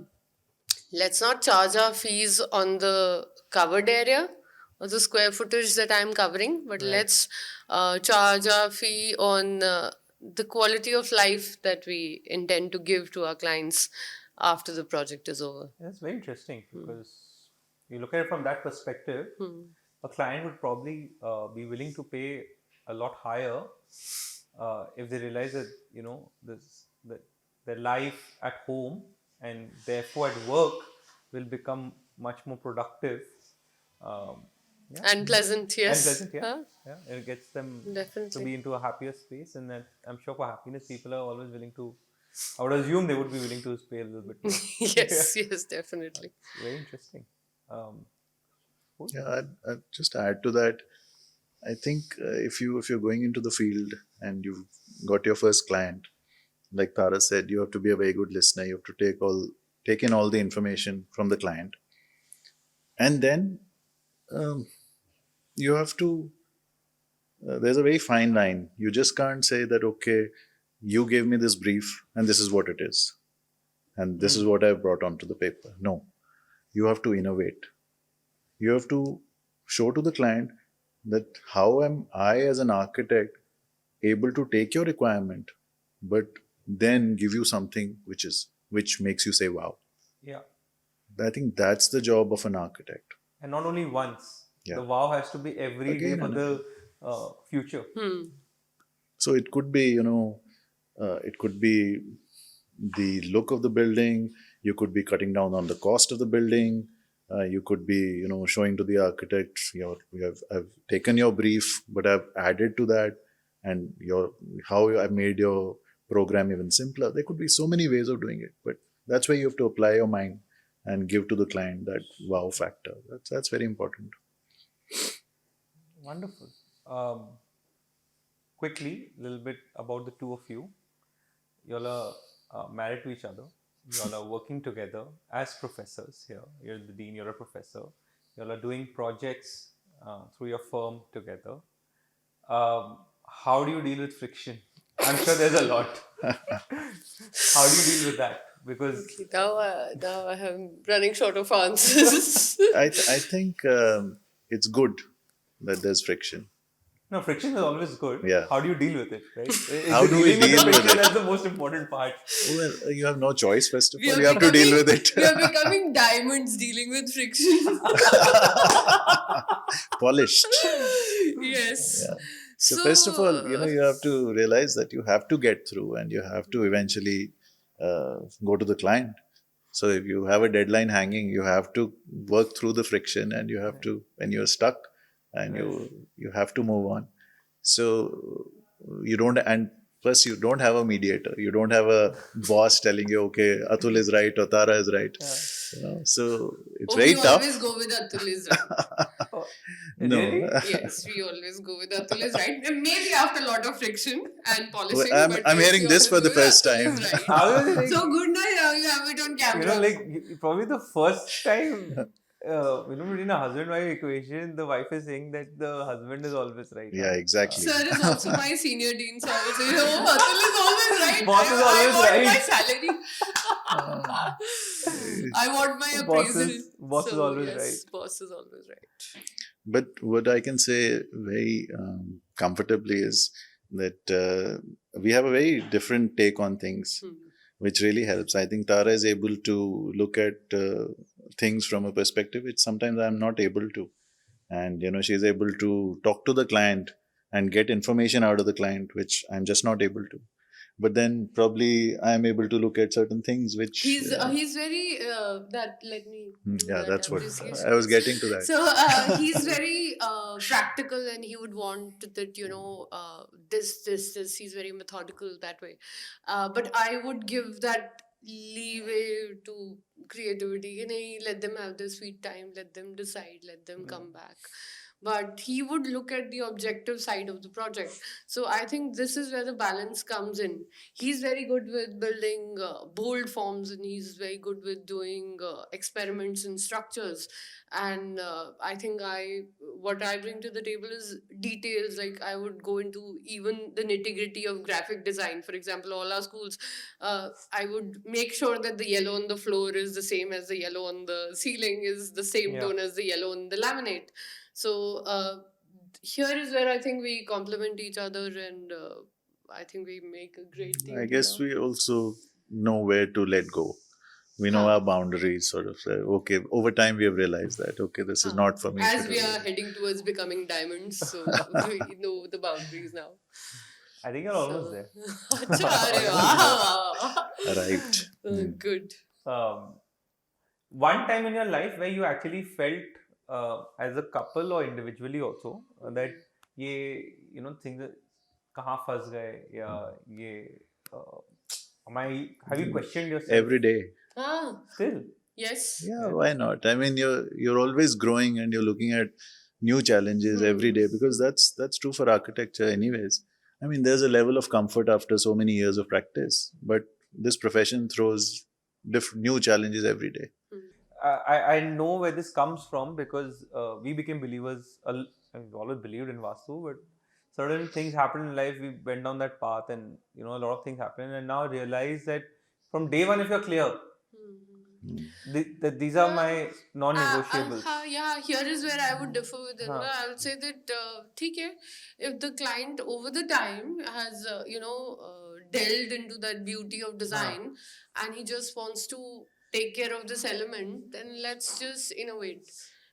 let's not charge our fees on the covered area or the square footage that I'm covering, but Right. let's charge our fee on the quality of life that we intend to give to our clients after the project is over. That's very interesting because you look at it from that perspective. A client would probably be willing to pay a lot higher if they realize that that their life at home and therefore at work will become much more productive. Um, yeah, And pleasant, and yes. pleasant. Yeah, Huh? yeah, it gets them to Definitely. be into a happier space, and that I'm sure for happiness, people are always willing to. I would assume they would be willing to pay a little bit more. Yes, yes, definitely. Very interesting. Um, cool. Yeah, I'd just add to that. I think if you're going into the field and you've got your first client, like Tara said, you have to be a very good listener. You have to take in all the information from the client, and then um, you have to. There's a very fine line. You just can't say that okay, you gave me this brief and this is what it is, and this is what I've brought onto the paper. No, you have to innovate. You have to show to the client that how am I as an architect able to take your requirement but then give you something which makes you say wow. Yeah. I think that's the job of an architect. And not only once. Yeah. The wow has to be every day Again for and the future. So it could be it could be the look of the building. You could be cutting down on the cost of the building. You could be showing to the architect, I've taken your brief but I've added to that, and how I've made your program even simpler. There could be so many ways of doing it, but that's where you have to apply your mind and give to the client that wow factor. That's very important. Wonderful. Quickly, a little bit about the two of you. Y'all are married to each other. Y'all are working together as professors here. You're the dean, you're a professor. Y'all are doing projects through your firm together. How do you deal with friction? I'm sure there's a lot. How do you deal with that? Because Now I'm running short of answers. I think it's good that there's friction. no, friction is always good. Yeah. How do you deal with it, right? How do we Dealing with deal the with friction, it? that's the most important part. Well, you have no choice. First of We all, are you have to deal with becoming- it. We are becoming diamonds dealing with friction. Polished. Yes. Yeah. So first of all, you have to realize that you have to get through, and you have to eventually go to the client. So if you have a deadline hanging, you have to work through the friction, and you have to, when you're stuck, and you have to move on. So you don't, and plus you don't have a mediator. You don't have a boss telling you, okay, Atul is right or Tara is right. So it's very we tough. always go with Atul is right. No. Really? Yes, we always go with Atul is right. Maybe after a lot of friction and polishing. I'm but I'm yes, hearing we this for always the go with first Atul time. is right. I was like, So good night, now you have it on camera. probably the first time, between a husband-wife equation, the wife is saying that the husband is always right. Yeah, exactly. Sir is also my senior dean, so I will say, Atul is always right. Boss is always I want right. my salary. I want my appraisal. Boss is always yes, right. Boss is always right. But what I can say very comfortably is that we have a very different take on things, which really helps. I think Tara is able to look at things from a perspective which sometimes I'm not able to. And, she's able to talk to the client and get information out of the client, which I'm just not able to. But then probably I'm able to look at certain things which He's very that let me do yeah, that that's what appreciation. I was getting to that. So he's very practical, and he would want that this. He's very methodical that way, but I would give that leeway to creativity. Let them have their sweet time. Let them decide. Let them come back. but he would look at the objective side of the project. So I think this is where the balance comes in. He's very good with building bold forms, and he's very good with doing experiments and structures. And I think what I bring to the table is details. Like I would go into even the nitty gritty of graphic design. For example, all our schools, I would make sure that the yellow on the floor is the same as the yellow on the ceiling, is the same tone as the yellow on the laminate. So here is where I think we complement each other, and I think we make a great team. I guess we also know where to let go. We know our boundaries, sort of say, okay, over time we have realized that, okay, this is not for me. As we are heading towards becoming diamonds, so we know the boundaries now. I think you're almost there. Acha, arey wah. Arrived. Good. One time in your life where you actually felt as a couple or individually also that ye, you know, things kahan phas gaye ya ye have you questioned yourself Every day. Still? Yes. Yeah, why not? I mean, you're always growing and you're looking at new challenges every day, because that's true for architecture anyways. I mean, there's a level of comfort after so many years of practice, but this profession throws new challenges every day. I know where this comes from because we became believers. We always believed in Vastu, but certain things happened in life. We went down that path, and you know, a lot of things happened. And now realize that from day one, if you're clear, these are my non-negotiables. Yeah, here is where I would differ with Inva. I would say that, theek hai, if the client over the time has, delved into that beauty of design and he just wants to take care of this element, then let's just innovate.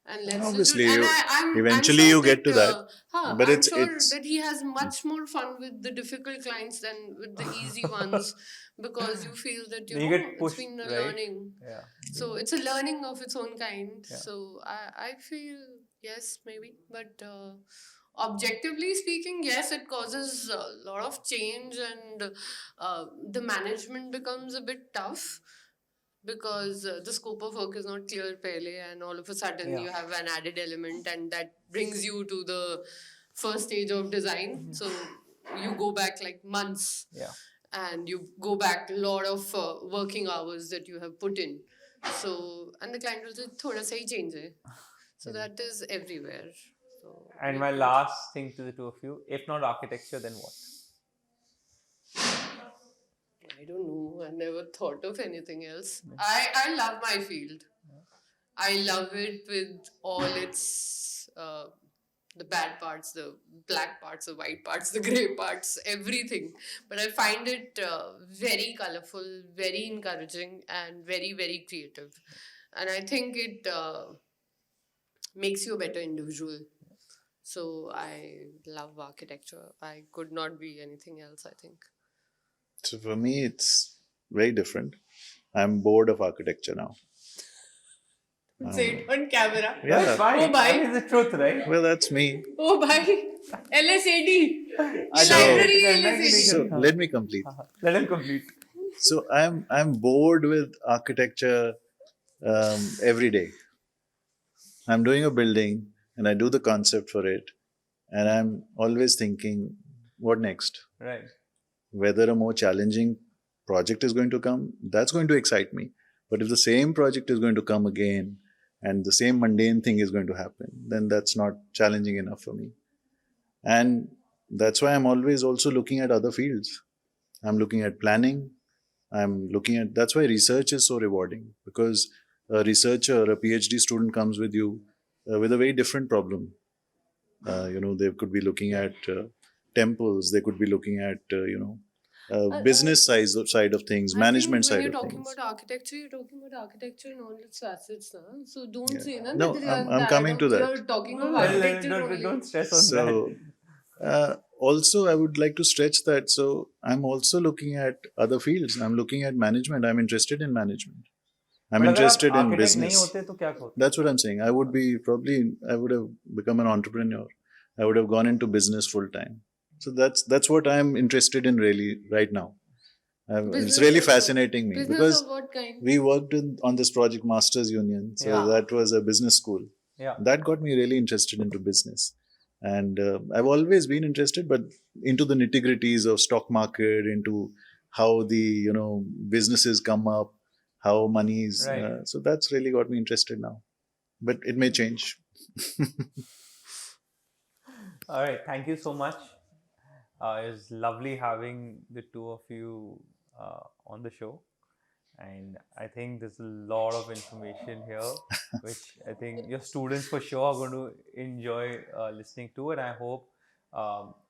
And let's obviously, just do it. And eventually I'm sure you get to that. But I'm sure that he has much more fun with the difficult clients than with the easy ones, because you feel that you get pushed, it's been a learning. Yeah. So it's a learning of its own kind. Yeah. So I feel yes, maybe, but objectively speaking, yes, it causes a lot of change, and the management becomes a bit tough, because the scope of work is not clear pehle, and all of a sudden you have an added element, and that brings you to the first stage of design. So you go back like months, and you go back a lot of working hours that you have put in. So, and the client will say thoda sa hi change hai. So that is everywhere. So, and my last thing to the two of you, if not architecture, then what? I don't know. I never thought of anything else. I love my field. I love it with all its the bad parts, the black parts, the white parts, the grey parts, everything. But I find it very colorful, very encouraging, and very, very creative. And I think it makes you a better individual. So I love architecture. I could not be anything else, I think. So for me, it's very different. I'm bored of architecture now. Say it on camera. Yeah. That's fine. Oh, bye. That is the truth, right? Well, that's me. Oh, bye. LSAD. Library LSAD. So let me complete. Let him complete. So I'm bored with architecture every day. I'm doing a building and I do the concept for it, and I'm always thinking, what next? Right. Whether a more challenging project is going to come, that's going to excite me. But if the same project is going to come again and the same mundane thing is going to happen, then that's not challenging enough for me. And that's why I'm always also looking at other fields. I'm looking at planning. That's why research is so rewarding, because a researcher, a PhD student comes with you with a very different problem. They could be looking at temples, they could be looking at, business side of things, management side of things. When you're talking about architecture, you're talking about architecture in all its facets. So don't say that. No, I'm coming to that. You're talking about architecture. Don't stress on that. Also, I would like to stretch that. So I'm also looking at other fields. I'm looking at management. I'm interested in management. I'm interested in business. That's what I'm saying. I would have become an entrepreneur. I would have gone into business full time. So that's what I'm interested in really right now. It's really fascinating me, because of what kind? we worked on this project Masters Union. So that was a business school. Yeah. That got me really interested into business. And I've always been interested, but into the nitty gritties of stock market, into how the businesses come up, how money's. Right. So that's really got me interested now, but it may change. All right. Thank you so much. It was lovely having the two of you on the show. And I think there's a lot of information here, which I think your students for sure are going to enjoy listening to. And I hope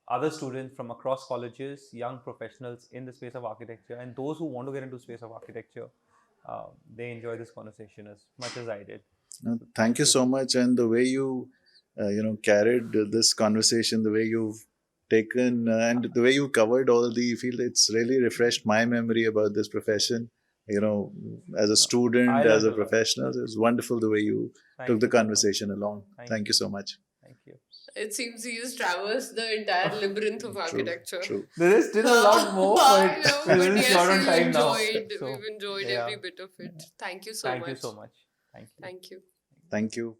other students from across colleges, young professionals in the space of architecture, and those who want to get into space of architecture, they enjoy this conversation as much as I did. No, So thank you so much, and the way you, carried this conversation, the way you've taken and the way you covered all the field, it's really refreshed my memory about this profession. As a I student, as learned a a lot. professional, it's wonderful the way you took Thank the you so much. conversation along. Thank Thank you. you so much. Thank you. It seems he's traversed the entire labyrinth of True, architecture. true. There is still a lot more, but I know, we're but really yes, short on time now. So, we've enjoyed yeah. every bit of it. Thank you so Thank much. you so much. Thank you. Thank you. Thank you.